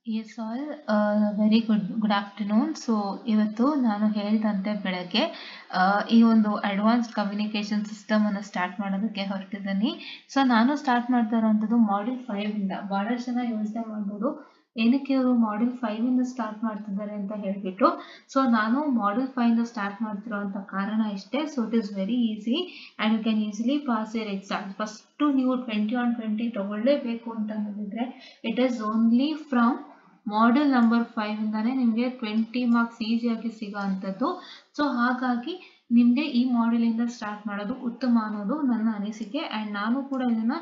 Yes, all. Very good afternoon. So ಇವತ್ತು ನಾನು ಹೇಳ್ದಂತೆ ಬೆಳಗ್ಗೆ ಈ ಒಂದು ಅಡ್ವಾನ್ಸ್ಡ್ ಕಮ್ಯುನಿಕೇಶನ್ ಸಿಸ್ಟಮ್ ಅನ್ನು ಸ್ಟಾರ್ಟ್ ಮಾಡೋದಕ್ಕೆ ಹೊರಟಿದ್ದೀನಿ. ಸೊ ನಾನು ಸ್ಟಾರ್ಟ್ ಮಾಡ್ತಾ ಇರೋವಂಥದ್ದು ಮಾಡ್ಯೂಲ್ 5 ಇಂದ. ಬಹಳಷ್ಟು ಜನ ಯೋಚನೆ ಮಾಡ್ಬೋದು ಏನಕ್ಕೆ ಅವರು ಮಾಡ್ಯೂಲ್ 5 ಇಂದ ಸ್ಟಾರ್ಟ್ ಮಾಡ್ತಿದ್ದಾರೆ ಅಂತ ಹೇಳ್ಬಿಟ್ಟು. ಸೊ ನಾನು ಮಾಡ್ಯೂಲ್ 5 ಇಂದ ಸ್ಟಾರ್ಟ್ ಮಾಡ್ತಿರೋಂಥ ಕಾರಣ ಇಷ್ಟೇ. So it is very easy and you can easily pass your exam. First ನೀವು 20 on 20 ತಗೊಳ್ಳೇಬೇಕು ಅಂತ ಹೇಳಿದ್ರೆ it is only from module number 5 ಇಂದಾನೆ ನಿಮಗೆ 20 ಮಾರ್ಕ್ಸ್ ಈಸಿಯಾಗಿ ಸಿಗೋ ಅಂಥದ್ದು. ಸೊ ಹಾಗಾಗಿ ನಿಮಗೆ ಈ ಮಾಡ್ಯೂಲಿಂದ ಸ್ಟಾರ್ಟ್ ಮಾಡೋದು ಉತ್ತಮ ಅನ್ನೋದು ನನ್ನ ಅನಿಸಿಕೆ. ಆ್ಯಂಡ್ ನಾನು ಕೂಡ ಇದನ್ನು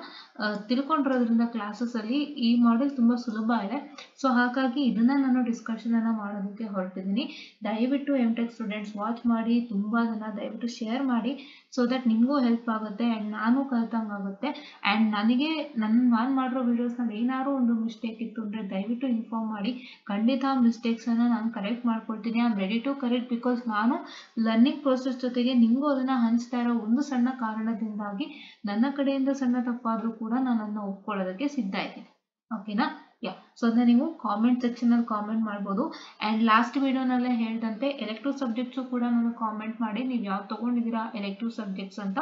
ತಿಳ್ಕೊಂಡಿರೋದ್ರಿಂದ ಕ್ಲಾಸಸಲ್ಲಿ ಈ ಮಾಡ್ಯೂಲ್ ತುಂಬ ಸುಲಭ ಇದೆ. ಸೊ ಹಾಗಾಗಿ ಇದನ್ನು ನಾನು ಡಿಸ್ಕಷನನ್ನು ಮಾಡೋದಕ್ಕೆ ಹೊರಟಿದ್ದೀನಿ. ದಯವಿಟ್ಟು ಎಮ್.ಟೆಕ್ ಸ್ಟೂಡೆಂಟ್ಸ್ ವಾಚ್ ಮಾಡಿ, ತುಂಬ ಜನ ದಯವಿಟ್ಟು ಶೇರ್ ಮಾಡಿ, ಸೊ ದಟ್ ನಿಮಗೂ ಹೆಲ್ಪ್ ಆಗುತ್ತೆ ಆ್ಯಂಡ್ ನಾನು ಕಲ್ತಂಗಾಗುತ್ತೆ. ಆ್ಯಂಡ್ ನನಗೆ ನಾನು ಮಾಡಿರೋ ವೀಡಿಯೋಸ್ನಲ್ಲಿ ಏನಾದ್ರು ಒಂದು ಮಿಸ್ಟೇಕ್ ಇತ್ತು ಅಂದರೆ ದಯವಿಟ್ಟು ಇನ್ಫಾರ್ಮ್ ಮಾಡಿ. ಖಂಡಿತ ಮಿಸ್ಟೇಕ್ಸನ್ನು ನಾನು ಕರೆಕ್ಟ್ ಮಾಡ್ಕೊಳ್ತೀನಿ. I am ready to correct because ನಾನು ಲರ್ನಿಂಗ್ ಪ್ರೋಸೆಸ್ ಜೊತೆಗೆ ನಿಮಗೂ ಅದನ್ನು ಹಂಚ್ತಾ ಇರೋ ಒಂದು ಸಣ್ಣ ಕಾರಣದಿಂದಾಗಿ ನನ್ನ ಕಡೆಯಿಂದ ಸಣ್ಣ ತಪ್ಪಾದರೂ ಕೂಡ ನಾನು ಅದನ್ನು ಒಪ್ಕೊಳ್ಳೋದಕ್ಕೆ ಸಿದ್ಧ ಇದ್ದೀನಿ. ಓಕೆನಾ? ಯಾ, ಸೊ ಅದನ್ನ ನೀವು ಕಾಮೆಂಟ್ ಸೆಕ್ಷನಲ್ಲಿ ಕಾಮೆಂಟ್ ಮಾಡ್ಬೋದು. ಆ್ಯಂಡ್ ಲಾಸ್ಟ್ ವಿಡಿಯೋನಲ್ಲೇ ಹೇಳಿದಂತೆ ಎಲೆಕ್ಟಿವ್ ಸಬ್ಜೆಕ್ಟ್ಸು ಕೂಡ ನಾನು ಕಾಮೆಂಟ್ ಮಾಡಿ ನೀವು ಯಾವ್ದು ತೊಗೊಂಡಿದ್ದೀರಾ ಎಲೆಕ್ಟಿವ್ ಸಬ್ಜೆಕ್ಟ್ಸ್ ಅಂತ.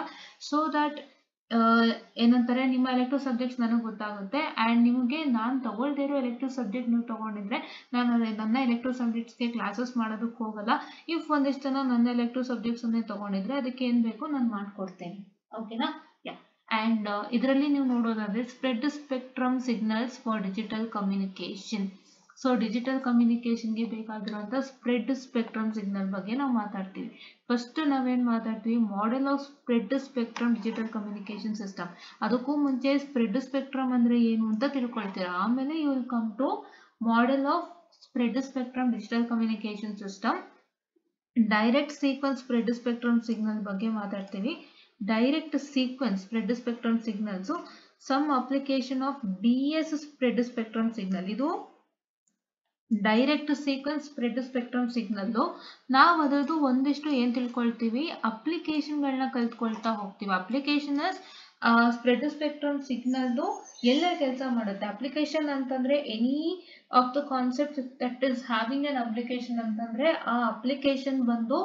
ಸೊ ದಟ್ ಏನಂತಾರೆ, ನಿಮ್ಮ ಎಲೆಕ್ಟಿವ್ ಸಬ್ಜೆಕ್ಟ್ಸ್ ನನಗೆ ಗೊತ್ತಾಗುತ್ತೆ. ಆ್ಯಂಡ್ ನಿಮಗೆ ನಾನು ತಗೊಳ್ದೇ ಇರೋ ಎಲೆಕ್ಟಿವ್ ಸಬ್ಜೆಕ್ಟ್ ನೀವು ತೊಗೊಂಡಿದ್ರೆ ನಾನು ನನ್ನ ಎಲೆಕ್ಟಿವ್ ಸಬ್ಜೆಕ್ಟ್ಸ್ಗೆ ಕ್ಲಾಸಸ್ ಮಾಡೋದಕ್ಕೆ ಹೋಗಲ್ಲ. ಇಫ್ ಒಂದಿಷ್ಟು ಜನ ನನ್ನ ಎಲೆಕ್ಟಿವ್ ಸಬ್ಜೆಕ್ಟ್ಸನ್ನೇ ತೊಗೊಂಡಿದ್ರೆ ಅದಕ್ಕೆ ಏನು ಬೇಕೋ ನಾನು ಮಾಡಿಕೊಡ್ತೇನೆ. ಓಕೆನಾ? ಯಾ. ಆ್ಯಂಡ್ ಇದರಲ್ಲಿ ನೀವು ನೋಡೋದಾದರೆ spread spectrum signals for digital communication. So digital ಕಮ್ಯುನಿಕೇಷನ್ಗೆ ಬೇಕಾಗಿರುವಂಥ ಸ್ಪ್ರೆಡ್ ಸ್ಪೆಕ್ಟ್ರಮ್ ಸಿಗ್ನಲ್ ಬಗ್ಗೆ ನಾವು ಮಾತಾಡ್ತೀವಿ. ಫಸ್ಟ್ ನಾವೇನು ಮಾತಾಡ್ತೀವಿ, model of spread spectrum digital communication system. ಅದಕ್ಕೂ ಮುಂಚೆ ಸ್ಪ್ರೆಡ್ ಸ್ಪೆಕ್ಟ್ರಮ್ ಅಂದರೆ ಏನು ಅಂತ ತಿಳ್ಕೊಳ್ತೀರಾ. ಆಮೇಲೆ you will come to model of spread spectrum digital communication system. Direct sequence spread spectrum signal ಬಗ್ಗೆ ಮಾತಾಡ್ತೀವಿ. Direct sequence spread spectrum signals some application of DS spread spectrum signal. ಇದು direct sequence spread spectrum signal ನಾವು ಅದರದ್ದು ಒಂದಿಷ್ಟು ಏನು ತಿಳ್ಕೊಳ್ತೀವಿ, ಅಪ್ಲಿಕೇಶನ್ಗಳನ್ನ ಕಲ್ತ್ಕೊಳ್ತಾ ಹೋಗ್ತೀವಿ. Application spread spectrum ಸಿಗ್ನಲ್ದು ಎಲ್ಲ ಕೆಲಸ ಮಾಡುತ್ತೆ. ಅಪ್ಲಿಕೇಶನ್ ಅಂತಂದರೆ any of the concept that is having N application ಅಂತಂದರೆ ಆ ಅಪ್ಲಿಕೇಶನ್ ಬಂದು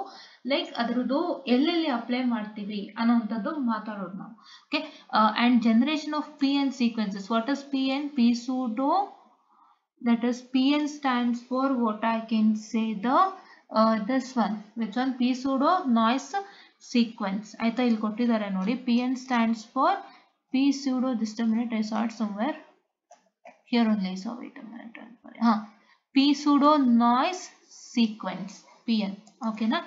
ಲೈಕ್ ಅದರದ್ದು ಎಲ್ಲೆಲ್ಲಿ ಅಪ್ಲೈ ಮಾಡ್ತೀವಿ ಅನ್ನೋವಂಥದ್ದು ಮಾತಾಡೋದು ನಾವು. Okay. And generation of PN sequences. What is PN? P pseudo, that is PN stands for what I can say this one, which one? P pseudo noise sequence. ಆಯ್ತಾ, ಇಲ್ಲಿ ಕೊಟ್ಟಿದ್ದಾರೆ ನೋಡಿ. PN stands for P pseudo, just a minute, I saw it somewhere here only, so wait a minute. P pseudo noise sequence, PN. okay na?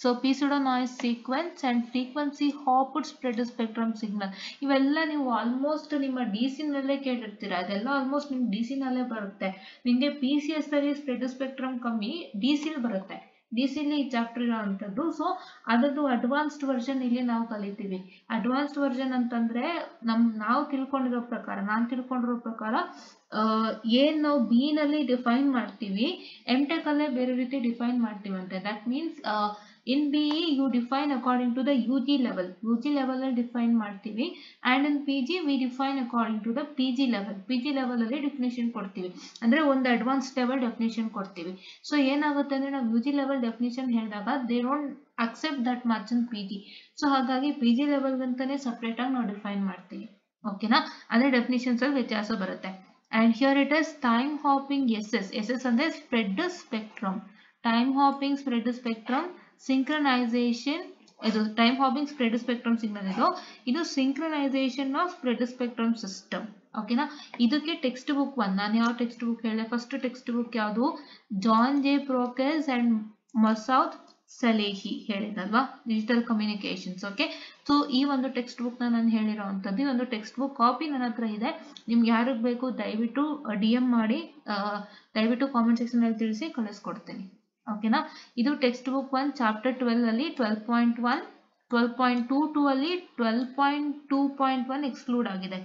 So P pseudo noise sequence and frequency hopped spread spectrum signal. ಇವೆಲ್ಲ ನೀವು almost ನಿಮ್ಮ DC ನಲ್ಲೇ ಕೇಳಿರ್ತೀರಾ. ಅದೆಲ್ಲ almost ನಿಮ್ಗೆ DC ನಲ್ಲೇ ಬರುತ್ತೆ. ನಿಮಗೆ PCS ಅಲ್ಲಿ ಸ್ಪ್ರೆಡ್ ಸ್ಪೆಕ್ಟ್ರಮ್ ಕಮ್ಮಿ, DC ಬರುತ್ತೆ. DC ಈ ಚಾಪ್ಟರ್ ಇರೋ ಅಂಥದ್ದು. ಸೊ ಅದರದ್ದು ಅಡ್ವಾನ್ಸ್ಡ್ ವರ್ಷನ್ ಇಲ್ಲಿ ನಾವು ಕಲಿತೀವಿ. ಅಡ್ವಾನ್ಸ್ಡ್ ವರ್ಷನ್ ಅಂತಂದರೆ ನಾವು ತಿಳ್ಕೊಂಡಿರೋ ಪ್ರಕಾರ, ನಾನು ತಿಳ್ಕೊಂಡಿರೋ ಪ್ರಕಾರ ಏನು ನಾವು B-ನಲ್ಲಿ ಡಿಫೈನ್ ಮಾಡ್ತೀವಿ, M.Tech ಅಲ್ಲೇ ಬೇರೆ ರೀತಿ ಡಿಫೈನ್ ಮಾಡ್ತೀವಂತೆ. That means in BE you define according to the UG level. UG ಲೆವೆಲಲ್ಲಿ ಡಿಫೈನ್ ಮಾಡ್ತೀವಿ. And in PG we define according to the PG level. PG ಲೆವೆಲಲ್ಲಿ ಡೆಫಿನೇಷನ್ ಕೊಡ್ತೀವಿ, ಅಂದರೆ ಒಂದು ಅಡ್ವಾನ್ಸ್ ಲೆವೆಲ್ ಡೆಫಿನೇಷನ್ ಕೊಡ್ತೀವಿ. ಸೊ ಏನಾಗುತ್ತೆ ಅಂದರೆ ನಾವು UG ಲೆವೆಲ್ ಡೆಫಿನೇಷನ್ ಹೇಳಿದಾಗ they don't accept that much in PG. So ಹಾಗಾಗಿ PG ಲೆವೆಲ್ಗಂತಲೇ ಸಪ್ರೇಟಾಗಿ ನಾವು ಡಿಫೈನ್ ಮಾಡ್ತೀವಿ. ಓಕೆನಾ? ಅಂದರೆ ಡೆಫಿನೇಷನ್ಸಲ್ಲಿ ವ್ಯತ್ಯಾಸ ಬರುತ್ತೆ. And here it is time hopping SS. SS ಅಂದ್ರೆ spread spectrum. Time hopping spread spectrum synchronization. ಇದು time hopping spread spectrum signal. ಇದು synchronization of spread spectrum system. ಓಕೆನಾ? ಇದಕ್ಕೆ ಟೆಕ್ಸ್ಟ್ ಬುಕ್ ಒಂದು, ನಾನು ಯಾವ ಟೆಕ್ಸ್ಟ್ ಬುಕ್ ಹೇಳಿದೆ, ಫಸ್ಟ್ ಟೆಕ್ಸ್ಟ್ ಬುಕ್ ಯಾವುದು, John J Proakis and Masoud Salehi ಹೇಳಿದಲ್ವಾ, ಡಿಜಿಟಲ್ ಕಮ್ಯುನಿಕೇಷನ್ಸ್. ಓಕೆ. ಸೊ ಈ ಒಂದು ಟೆಕ್ಸ್ಟ್ ಬುಕ್ನ ನಾನು ಹೇಳಿರೋ ಅಂಥದ್ದು. ಈ ಒಂದು ಟೆಕ್ಸ್ಟ್ ಬುಕ್ ಕಾಪಿ ನನ್ನ ಹತ್ರ ಇದೆ. ನಿಮ್ಗೆ ಯಾರಿಗೆ ಬೇಕು ದಯವಿಟ್ಟು DM ಮಾಡಿ, ದಯವಿಟ್ಟು ಕಾಮೆಂಟ್ ಸೆಕ್ಷನಲ್ಲಿ ತಿಳಿಸಿ, ಕಳಿಸ್ಕೊಡ್ತೀನಿ. ಓಕೆನಾ? ಇದು ಟೆಕ್ಸ್ಟ್ ಬುಕ್ 1 ಚಾಪ್ಟರ್ 12 ಅಲ್ಲಿ 12.1, 12.22 ಅಲ್ಲಿ 12.2.1 ಎಕ್ಸ್ಕ್ಲೂಡ್ ಆಗಿದೆ.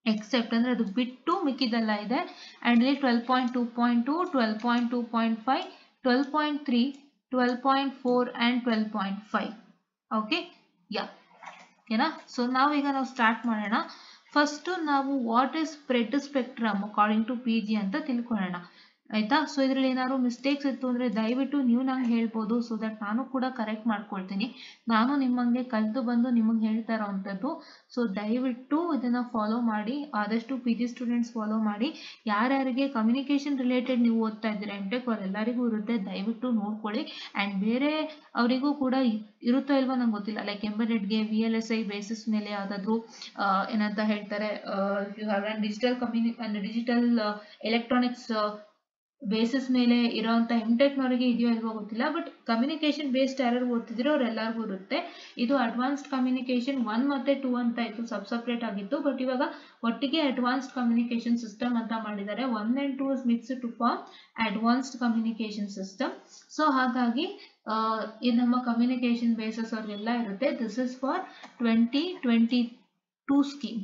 ಎಕ್ಸೆಪ್ಟ್ ಅಂದರೆ ಅದು ಬಿಟ್ಟು ಮಿಕ್ಕಿದೆಲ್ಲ ಇದೆ. ಆ್ಯಂಡ್ ಇಲ್ಲಿ 12.2.2, 12.2.5, 12.3, 12.4 and 12.5. ಓಕೆ. ಯಾ, ಓಕೆನಾ? ಸೊ ನಾವೀಗ ಸ್ಟಾರ್ಟ್ ಮಾಡೋಣ. ಫಸ್ಟ್ ನಾವು what is spread spectrum according to PG ಅಂತ ತಿಳ್ಕೊಳ್ಳೋಣ ಆಯ್ತಾ. ಸೊ ಇದರಲ್ಲಿ ಏನಾದ್ರು ಮಿಸ್ಟೇಕ್ಸ್ ಇತ್ತು ಅಂದ್ರೆ ದಯವಿಟ್ಟು ನೀವು ನಂಗೆ ಹೇಳ್ಬೋದು, ಸೊ ದಟ್ ನಾನು ಕೂಡ ಕರೆಕ್ಟ್ ಮಾಡ್ಕೊಳ್ತೀನಿ. ನಾನು ನಿಮ್ಮಂಗೆ ಕಲಿತು ಬಂದು ನಿಮಗೆ ಹೇಳ್ತಾ ಇರೋವಂಥದ್ದು. ಸೊ ದಯವಿಟ್ಟು ಇದನ್ನ ಫಾಲೋ ಮಾಡಿ, ಆದಷ್ಟು PG ಸ್ಟೂಡೆಂಟ್ಸ್ ಫಾಲೋ ಮಾಡಿ. ಯಾರ್ಯಾರಿಗೆ ಕಮ್ಯುನಿಕೇಶನ್ ರಿಲೇಟೆಡ್ ನೀವು ಓದ್ತಾ ಇದ್ದೀರಾ MTech ಅವರೆಲ್ಲರಿಗೂ ಇರುತ್ತೆ, ದಯವಿಟ್ಟು ನೋಡ್ಕೊಳ್ಳಿ. ಆ್ಯಂಡ್ ಬೇರೆ ಅವರಿಗೂ ಕೂಡ ಇರುತ್ತೋ ಇಲ್ವೋ ನಂಗೆ ಗೊತ್ತಿಲ್ಲ, ಲೈಕ್ ಎಂಬೆಡೆಡ್ಗೆ VLSI ಬೇಸಿಸ್ ಮೇಲೆ ಯಾವುದಾದ್ರೂ ಏನಂತ ಹೇಳ್ತಾರೆ ಡಿಜಿಟಲ್ ಎಲೆಕ್ಟ್ರಾನಿಕ್ಸ್ ಬೇಸಿಸ್ ಮೇಲೆ ಇರೋಂಥ MTechನವರಿಗೆ ಇದೆಯೋ ಇಲ್ವೋ ಗೊತ್ತಿಲ್ಲ, ಬಟ್ ಕಮ್ಯುನಿಕೇಶನ್ ಬೇಸ್ಡ್ ಯಾರು ಓದ್ತಿದ್ರು ಅವರೆಲ್ಲರಿಗೂ ಇರುತ್ತೆ. ಇದು ಅಡ್ವಾನ್ಸ್ಡ್ ಕಮ್ಯುನಿಕೇಶನ್ 1 ಮತ್ತು 2 ಅಂತ ಇತ್ತು, ಸಪ್ರೇಟ್ ಆಗಿತ್ತು. ಬಟ್ ಇವಾಗ ಒಟ್ಟಿಗೆ ಅಡ್ವಾನ್ಸ್ಡ್ ಕಮ್ಯುನಿಕೇಶನ್ ಸಿಸ್ಟಮ್ ಅಂತ ಮಾಡಿದ್ದಾರೆ. 1 and 2 is mixed to form advanced communication system. So ಹಾಗಾಗಿ ಇದು ನಮ್ಮ ಕಮ್ಯುನಿಕೇಶನ್ ಬೇಸಸ್ ಅವ್ರಿಗೆಲ್ಲ ಇರುತ್ತೆ. This is for 2022 scheme.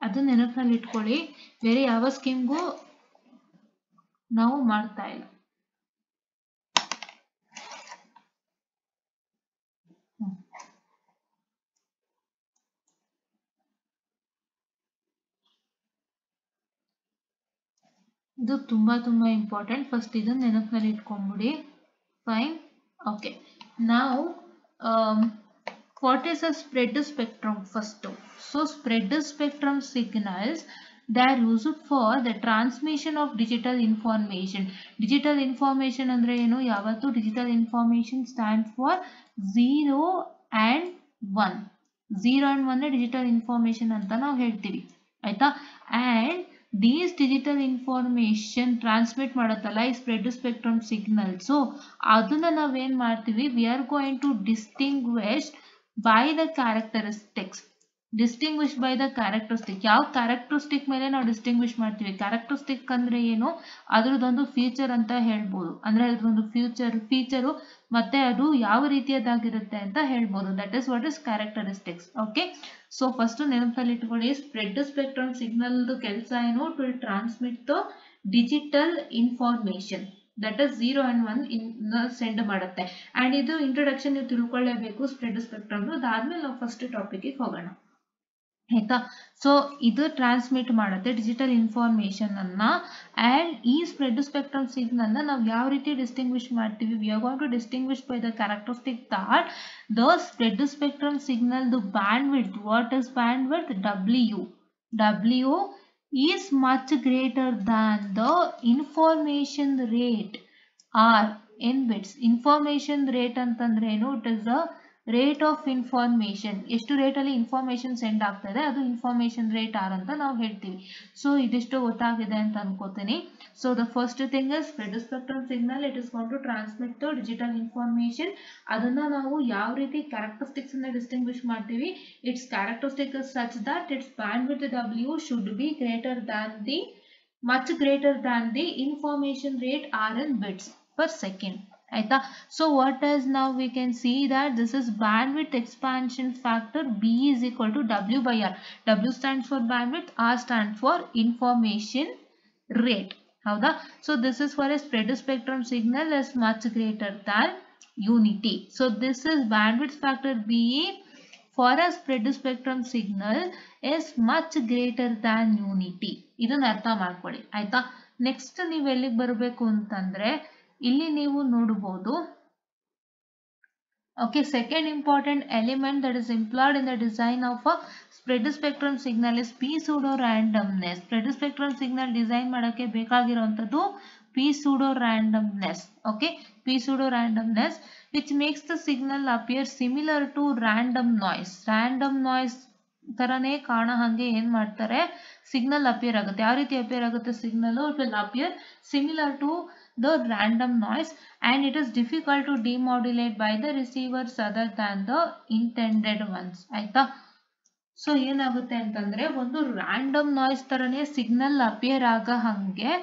ಅದು ನೆನಪಿನಲ್ಲಿ ಇಟ್ಕೊಳ್ಳಿ, ಬೇರೆ ಯಾವ ಸ್ಕೀಮ್ಗೂ ನಾವು ಮಾಡ್ತಾ ಇಲ್ಲ. ಇದು ತುಂಬಾ ಇಂಪಾರ್ಟೆಂಟ್. ಫಸ್ಟ್ ಇದನ್ನ ನೆನಪಿನಲ್ಲಿ ಇಟ್ಕೊಂಡ್ಬಿಡಿ. Fine, okay. ನಾವು what is a spread spectrum first? So spread spectrum signals, they are used for the transmission of digital information. Digital information ಅಂದ್ರೆ ಏನು? ಯಾವತ್ತು digital information stands for 0 and 1. 0 and 1 digital information ಅಂತ ನಾವು ಹೇಳ್ತೀವಿ ಆಯ್ತಾ. and these digital information transmit ಮಾಡುತ್ತಲ್ಲ ಈ spread spectrum signal. So ಅದನ್ನ ನಾವೇನ್ ಮಾಡ್ತೀವಿ, we are going to distinguish by the characteristics. Distinguish by the characteristic. ಯಾವ ಕ್ಯಾರೆಕ್ಟರಿಸ್ಟಿಕ್ ಮೇಲೆ ನಾವು ಡಿಸ್ಟಿಂಗ್ವಿಶ್ ಮಾಡ್ತೀವಿ? ಕ್ಯಾರೆಕ್ಟರಿಸ್ಟಿಕ್ ಅಂದ್ರೆ ಏನು? ಅದ್ರದ್ದೊಂದು ಫೀಚರ್ ಅಂತ ಹೇಳ್ಬೋದು. ಅಂದ್ರೆ ಅದ್ರೊಂದು ಫೀಚರು ಮತ್ತೆ ಅದು ಯಾವ ರೀತಿಯದಾಗಿರುತ್ತೆ ಅಂತ ಹೇಳ್ಬೋದು. That is what is characteristics. Okay, so first ನೆನಪಲ್ಲಿ ಇಟ್ಕೊಳ್ಳಿ, ಸ್ಪ್ರೆಡ್ ಸ್ಪೆಕ್ಟ್ರಮ್ ಸಿಗ್ನಲ್ ಕೆಲಸ ಏನು? To transmit the digital information, that is 0 and 1 send ಮಾಡುತ್ತೆ. ಅಂಡ್ ಇದು ಇಂಟ್ರೊಡಕ್ಷನ್ ನೀವು ತಿಳ್ಕೊಳ್ಳೇಬೇಕು ಸ್ಪ್ರೆಡ್ ಸ್ಪೆಕ್ಟ್ರಮ್. ಅದಾದ್ಮೇಲೆ ನಾವು ಫಸ್ಟ್ ಟಾಪಿಕ್ಗೆ ಹೋಗೋಣ ಆಯ್ತಾ. ಸೊ ಇದು ಟ್ರಾನ್ಸ್ಮಿಟ್ ಮಾಡುತ್ತೆ ಡಿಜಿಟಲ್ ಇನ್ಫಾರ್ಮೇಶನ್ ಅನ್ನ. ಅಂಡ್ ಈ ಸ್ಪ್ರೆಡ್ ಸ್ಪೆಕ್ಟ್ರಮ್ ಸಿಗ್ನಲ್ ನ ನಾವು ಯಾವ ರೀತಿ ಡಿಸ್ಟಿಂಗ್ವಿಶ್ ಮಾಡ್ತೀವಿ? We are going to distinguish by the characteristic that the spread spectrum signal, the bandwidth, what is bandwidth? W is much greater than the information rate R in bits. Information rate ಅಂತಂದ್ರೆ ಏನು? It is the rate of information. ಎಷ್ಟು rate ಅಲ್ಲಿ information send ಆಗ್ತದೆ ಅದು information rate R ಅಂತ ನಾವು ಹೇಳ್ತೀವಿ. So ಇದಿಷ್ಟು ಗೊತ್ತಾಗಿದೆ ಅಂತ ಅನ್ಕೋತೀನಿ. So the first thing is spread spectrum signal, it is going to transmit the digital information. ಅದನ್ನ ನಾವು ಯಾವ ರೀತಿ ಕ್ಯಾರೆಕ್ಟರಿಸ್ಟಿಕ್ಸ್ ಅನ್ನ ಡಿಸ್ಟಿಂಗ್ವಿಶ್ ಮಾಡ್ತೀವಿ? Its characteristic is such that its bandwidth W should be much greater than the information rate R in bits per second. ಆಯ್ತಾ. So what is now we can see that this is bandwidth expansion factor B is equal to W by R. W stands for bandwidth, R stands for information rate. ಹೌದಾ. So this is for a spread spectrum signal is much greater than unity. So this is bandwidth factor B for a spread spectrum signal is much greater than unity. ಇದನ್ನ ಅರ್ಥ ಮಾಡ್ಕೊಳ್ಳಿ ಆಯ್ತಾ. Next ನೀವು ಎಲ್ಲಿಗೆ ಬರಬೇಕು ಅಂತಂದ್ರೆ ಇಲ್ಲಿ ನೀವು ನೋಡಬಹುದು. Okay, second important element that is employed in the design of a spread spectrum signal is pseudo randomness. Spread spectrum signal design ಮಾಡೋಕ್ಕೆ ಬೇಕಾಗಿರುವಂತದ್ದು pseudo randomness. Okay, pseudo randomness which makes the signal appear similar to random noise. Random noise ತರನೇ ಕಾಣೋ ಹಂಗೆ ಏನ್ ಮಾಡ್ತಾರೆ, signal appear ಆಗುತ್ತೆ. ಯಾವ ರೀತಿ ಅಪಿಯರ್ ಆಗುತ್ತೆ signal? It will appear similar to the random noise and it is difficult to demodulate by the receivers other than the intended ones. ಆಯ್ತಾ. ಸೊ ಏನಾಗುತ್ತೆ ಅಂತಂದ್ರೆ ಒಂದು ರ್ಯಾಂಡಮ್ ನಾಯ್ಸ್ ತರನೇ ಸಿಗ್ನಲ್ ಅಪಿಯರ್ ಆಗ ಹಂಗೆ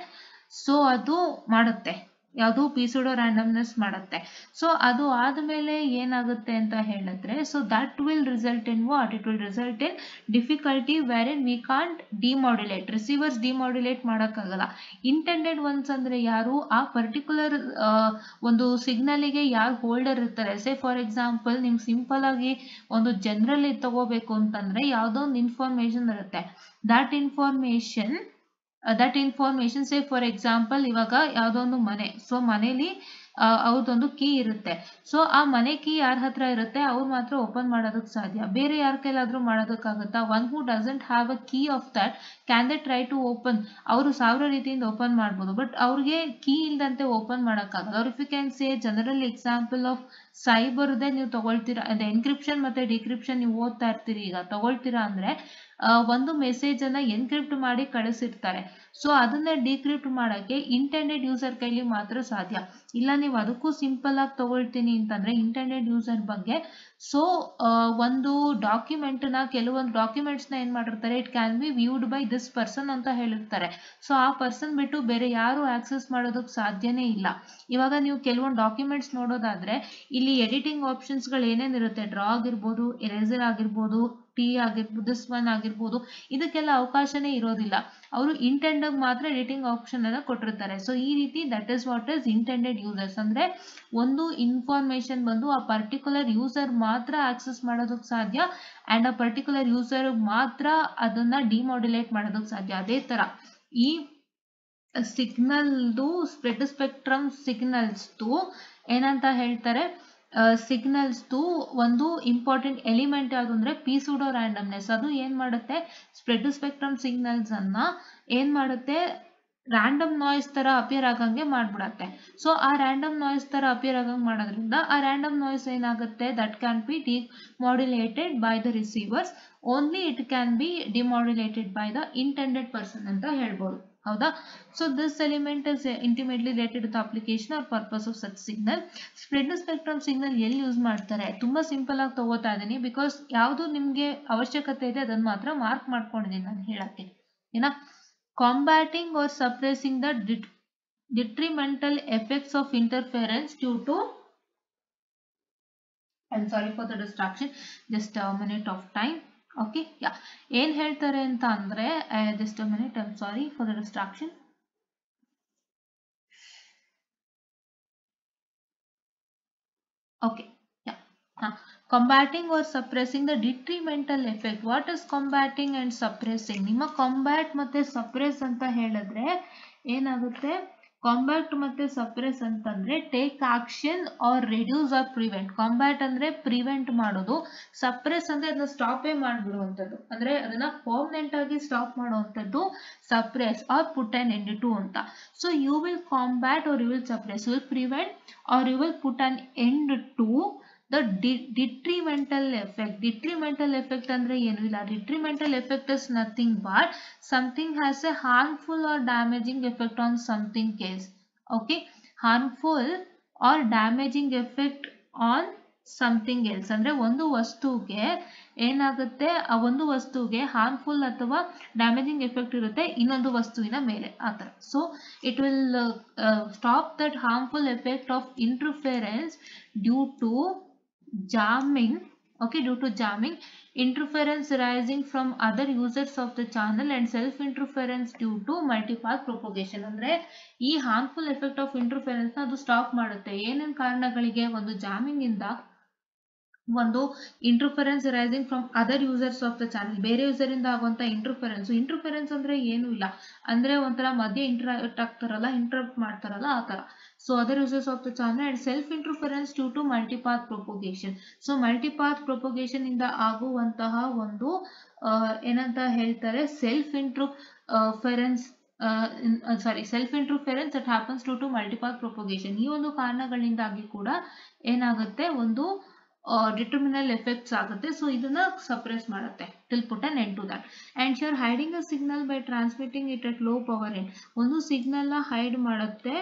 ಸೊ ಅದು ಮಾಡುತ್ತೆ. ಯಾವುದು ಪಿಸೂಡೋ ರ್ಯಾಂಡಮ್ನೆಸ್ ಮಾಡುತ್ತೆ. ಸೊ ಅದು ಆದಮೇಲೆ ಏನಾಗುತ್ತೆ ಅಂತ ಹೇಳಿದ್ರೆ, so that will result in what, it will result in difficulty where in we can't demodulate, receivers demodulate ಮಾಡೋಕ್ಕಾಗಲ್ಲ. ಇಂಟೆಂಡೆಡ್ ಒನ್ಸ್ ಅಂದ್ರೆ ಯಾರು, ಆ ಪರ್ಟಿಕ್ಯುಲರ್ ಒಂದು ಸಿಗ್ನಲಿಗೆ ಯಾರು ಹೋಲ್ಡರ್ ಇರ್ತಾರೆ. ಸೇ ಫಾರ್ ಎಕ್ಸಾಂಪಲ್ ನಿಮ್ಗೆ ಸಿಂಪಲ್ ಆಗಿ ಒಂದು ಜನರಲ್ ತಗೋಬೇಕು ಅಂತಂದ್ರೆ ಯಾವುದೋ ಒಂದು ಇನ್ಫಾರ್ಮೇಶನ್ ಇರುತ್ತೆ. That information say for example ಇವಾಗ ಯಾವುದೋ ಒಂದು ಮನೆ, ಸೊ ಮನೇಲಿ ಅವ್ರದ್ದೊಂದು ಕೀ ಇರುತ್ತೆ. ಸೊ ಆ ಮನೆ ಕೀ ಯಾರ ಹತ್ರ ಇರುತ್ತೆ ಅವ್ರು ಮಾತ್ರ ಓಪನ್ ಮಾಡೋದಕ್ಕೆ ಸಾಧ್ಯ. ಬೇರೆ ಯಾರ ಕೈಲಾದ್ರೂ ಮಾಡೋದಕ್ಕಾಗುತ್ತಾ? One who doesn't have a key of that can they try to open? ಅವರು 1000 ರೀತಿಯಿಂದ ಓಪನ್ ಮಾಡ್ಬೋದು, ಬಟ್ ಅವ್ರಿಗೆ ಕೀ ಇಲ್ದಂತೆ ಓಪನ್ ಮಾಡೋಕ್ಕಾಗಲ್ಲ. ಅವ್ರು if you can say general example of ಸೈಬರ್ದೇ ನೀವು ತಗೊಳ್ತೀರಾ, ಅದೇ ಎನ್ಕ್ರಿಪ್ಷನ್ ಮತ್ತೆ ಡಿಕ್ರಿಪ್ಷನ್ ನೀವು ಓದ್ತಾ ಇರ್ತೀರಿ, ಈಗ ತಗೊಳ್ತೀರಾ ಅಂದ್ರೆ ಒಂದು ಮೆಸೇಜ್ ಅನ್ನ ಎನ್ಕ್ರಿಪ್ಟ್ ಮಾಡಿ ಕಳಿಸಿರ್ತಾರೆ. ಸೊ ಅದನ್ನ ಡಿಕ್ರಿಪ್ಟ್ ಮಾಡಕ್ಕೆ ಇಂಟೆಂಡೆಡ್ ಯೂಸರ್ ಕೈಲಿ ಮಾತ್ರ ಸಾಧ್ಯ. ಇಲ್ಲ ನೀವು ಅದಕ್ಕೂ ಸಿಂಪಲ್ ಆಗಿ ತಗೊಳ್ತೀನಿ ಅಂತಂದ್ರೆ ಇಂಟೆಂಡೆಡ್ ಯೂಸರ್ ಬಗ್ಗೆ, ಸೊ ಒಂದು ಡಾಕ್ಯುಮೆಂಟ್ ನ, ಕೆಲವೊಂದು ಡಾಕ್ಯುಮೆಂಟ್ಸ್ ನ ಏನ್ ಮಾಡಿರ್ತಾರೆ, it can B viewed by this person ಅಂತ ಹೇಳಿರ್ತಾರೆ. ಸೊ ಆ ಪರ್ಸನ್ ಬಿಟ್ಟು ಬೇರೆ ಯಾರು ಆಕ್ಸೆಸ್ ಮಾಡೋದಕ್ಕೆ ಸಾಧ್ಯನೇ ಇಲ್ಲ. ಇವಾಗ ನೀವು ಕೆಲವೊಂದು ಡಾಕ್ಯುಮೆಂಟ್ಸ್ ನೋಡೋದಾದ್ರೆ ಇಲ್ಲಿ ಎಡಿಟಿಂಗ್ ಆಪ್ಷನ್ಸ್ ಗಳು ಏನೇನಿರುತ್ತೆ, ಡ್ರಾ ಆಗಿರ್ಬೋದು, ಎರೇಸರ್ ಆಗಿರ್ಬೋದು, ಟಿ ಆಗಿರ್ಬೋದು, ದಿಸ್ ಒನ್ ಆಗಿರ್ಬೋದು, ಇದಕ್ಕೆಲ್ಲ ಅವಕಾಶನೇ ಇರೋದಿಲ್ಲ. ಅವರು ಇಂಟೆಂಡ್ ಮಾತ್ರ ಎಡಿಟಿಂಗ್ ಆಪ್ಷನ್ ಅನ್ನ ಕೊಟ್ಟಿರ್ತಾರೆ. ಸೊ ಈ ರೀತಿ that is what is intended users ಅಂದ್ರೆ ಒಂದು ಇನ್ಫಾರ್ಮೇಶನ್ ಬಂದು ಆ ಪರ್ಟಿಕ್ಯುಲರ್ ಯೂಸರ್ ಮಾತ್ರ ಆಕ್ಸೆಸ್ ಮಾಡೋದಕ್ಕೆ ಸಾಧ್ಯ ಅಂಡ್ ಆ ಪರ್ಟಿಕ್ಯುಲರ್ ಯೂಸರ್ ಮಾತ್ರ ಅದನ್ನ ಡಿಮಾಡ್ಯುಲೇಟ್ ಮಾಡೋದಕ್ಕೆ ಸಾಧ್ಯ. ಅದೇ ತರ ಈ ಸಿಗ್ನಲ್ದು ಸ್ಪ್ರೆಡ್ ಸ್ಪೆಕ್ಟ್ರಮ್ ಸಿಗ್ನಲ್ಸ್ದು ಏನಂತ ಹೇಳ್ತಾರೆ, ಸಿಗ್ನಲ್ಸ್ದು ಒಂದು ಇಂಪಾರ್ಟೆಂಟ್ ಎಲಿಮೆಂಟ್ ಯಾವುದು ಅಂದ್ರೆ ಪಿಸೂಡೋ ರ್ಯಾಂಡಮ್ನೆಸ್. ಅದು ಏನ್ ಮಾಡುತ್ತೆ, ಸ್ಪ್ರೆಡ್ ಸ್ಪೆಕ್ಟ್ರಮ್ ಸಿಗ್ನಲ್ಸ್ ಅನ್ನ ಏನ್ ಮಾಡುತ್ತೆ, ರ್ಯಾಂಡಮ್ ನಾಯ್ಸ್ ತರ ಅಪಿಯರ್ ಆಗಂಗೆ ಮಾಡ್ಬಿಡತ್ತೆ. ಸೊ ಆ ರ್ಯಾಂಡಮ್ ನಾಯ್ಸ್ ತರ ಅಪಿಯರ್ ಆಗಂಗೆ ಮಾಡೋದ್ರಿಂದ ಆ ರ್ಯಾಂಡಮ್ ನಾಯ್ಸ್ ಏನಾಗುತ್ತೆ, that can be demodulated by the receivers, only it can be demodulated by the intended person ಅಂತ ಹೇಳ್ಬೋದು. ಹೌದಾ? So this element is intimately related to the application or purpose of such signal. Spread spectrum signal ಎಲ್ಲಿ use ಮಾಡ್ತಾರೆ, ತುಂಬಾ simple ಆಗಿ ತಗೋತಾ ಇದೀನಿ, because ಯಾವುದು ನಿಮ್ಗೆ ಅವಶ್ಯಕತೆ ಇದೆ ಅದನ್ನ ಮಾತ್ರ ಮಾರ್ಕ್ ಮಾಡ್ಕೊಂಡಿದ್ದೀನಿ ನಾನು ಹೇಳಕ್ಕೆ. ಏನ, combating or suppressing the detrimental effects of interference due to, I'm sorry for the distraction, just a minute of time. Okay, yeah, ಏನ್ ಹೇಳ್ತಾರೆ ಅಂತ ಅಂದ್ರೆ, just a minute, I'm sorry for the distraction. Okay, yeah, combating or suppressing the detrimental effect. What is combating and suppressing? ನಿಮ್ಮ combat ಮತ್ತೆ suppress ಅಂತ ಹೇಳಿದ್ರೆ ಏನಾಗುತ್ತೆ, combat ಮತ್ತೆ ಸಪ್ರೆಸ್ ಅಂತಂದ್ರೆ take action or reduce or prevent. Combat ಅಂದ್ರೆ prevent ಮಾಡೋದು, suppress ಅಂದ್ರೆ ಅದನ್ನ ಸ್ಟಾಪೇ ಮಾಡ್ಬಿಡುವಂಥದ್ದು, ಅಂದ್ರೆ ಅದನ್ನ ಪರ್ಮನೆಂಟ್ ಆಗಿ ಸ್ಟಾಪ್ ಮಾಡುವಂಥದ್ದು suppress or put an end to ಅಂತ. So you will combat or you will suppress, you will prevent or you will put an end to the detrimental effect. Detrimental effect ಅಂದ್ರೆ ಏನು ಇಲ್ಲ, detrimental effect is nothing but something has a harmful or damaging effect on something case. Okay, harmful or damaging effect on something else ಅಂದ್ರೆ ಒಂದು ವಸ್ತುಗೆ ಏನಾಗುತ್ತೆ, ಆ ಒಂದು ವಸ್ತುಗೆ ಹಾರ್ಮ್ಫುಲ್ ಅಥವಾ ಡ್ಯಾಮೇಜಿಂಗ್ ಎಫೆಕ್ಟ್ ಇರುತ್ತೆ ಇನ್ನೊಂದು ವಸ್ತುವಿನ ಮೇಲೆ, ಆತರ. So it will stop that harmful effect of interference due to jamming. Okay, due to jamming, interference arising from other users of the channel and self interference due to multipath propagation. ಅಂದ್ರೆ ಈ harmful effect of interference ಅದು stop ಮಾಡುತ್ತೆ. ಏನೇನ್ ಕಾರಣಗಳಿಗೆ, ಒಂದು jamming ಇಂದ, ಒಂದು interference arising from other users of the channel, ಬೇರೆ user ಇಂದ ಆಗುವಂತ ಇಂಟರ್ಫರೆನ್ಸ್. ಇಂಟರ್ಫರೆನ್ಸ್ ಅಂದ್ರೆ ಏನು ಇಲ್ಲ, ಅಂದ್ರೆ ಒಂಥರ ಮಧ್ಯೆ ಇಂಟರಾಕ್ಟ್ ಆಗ್ತಾರಲ್ಲ, ಇಂಟರಪ್ಟ್ ಮಾಡ್ತಾರಲ್ಲ, ಆ ತರ. So other users of the channel and self interference due to multipath propagation. So multipath propagation ಇಂದ ಆಗುವಂತಹ ಒಂದು ಏನಂತ ಹೇಳ್ತಾರೆ, self interference that happens due to multipath propagation. ಈ ಒಂದು ಕಾರಣಗಳಿಂದಾಗಿ ಕೂಡ ಏನಾಗುತ್ತೆ, ಒಂದು ಡಿಟರ್ಮಿನಲ್ ಎಫೆಕ್ಟ್ಸ್ ಆಗುತ್ತೆ. ಸೊ ಇದನ್ನ ಸಪ್ರೆಸ್ ಮಾಡುತ್ತೆ, till put an end to that. And sure hiding a signal by transmitting it at low power end. ಒಂದು ಸಿಗ್ನಲ್ ನ ಹೈಡ್ ಮಾಡುತ್ತೆ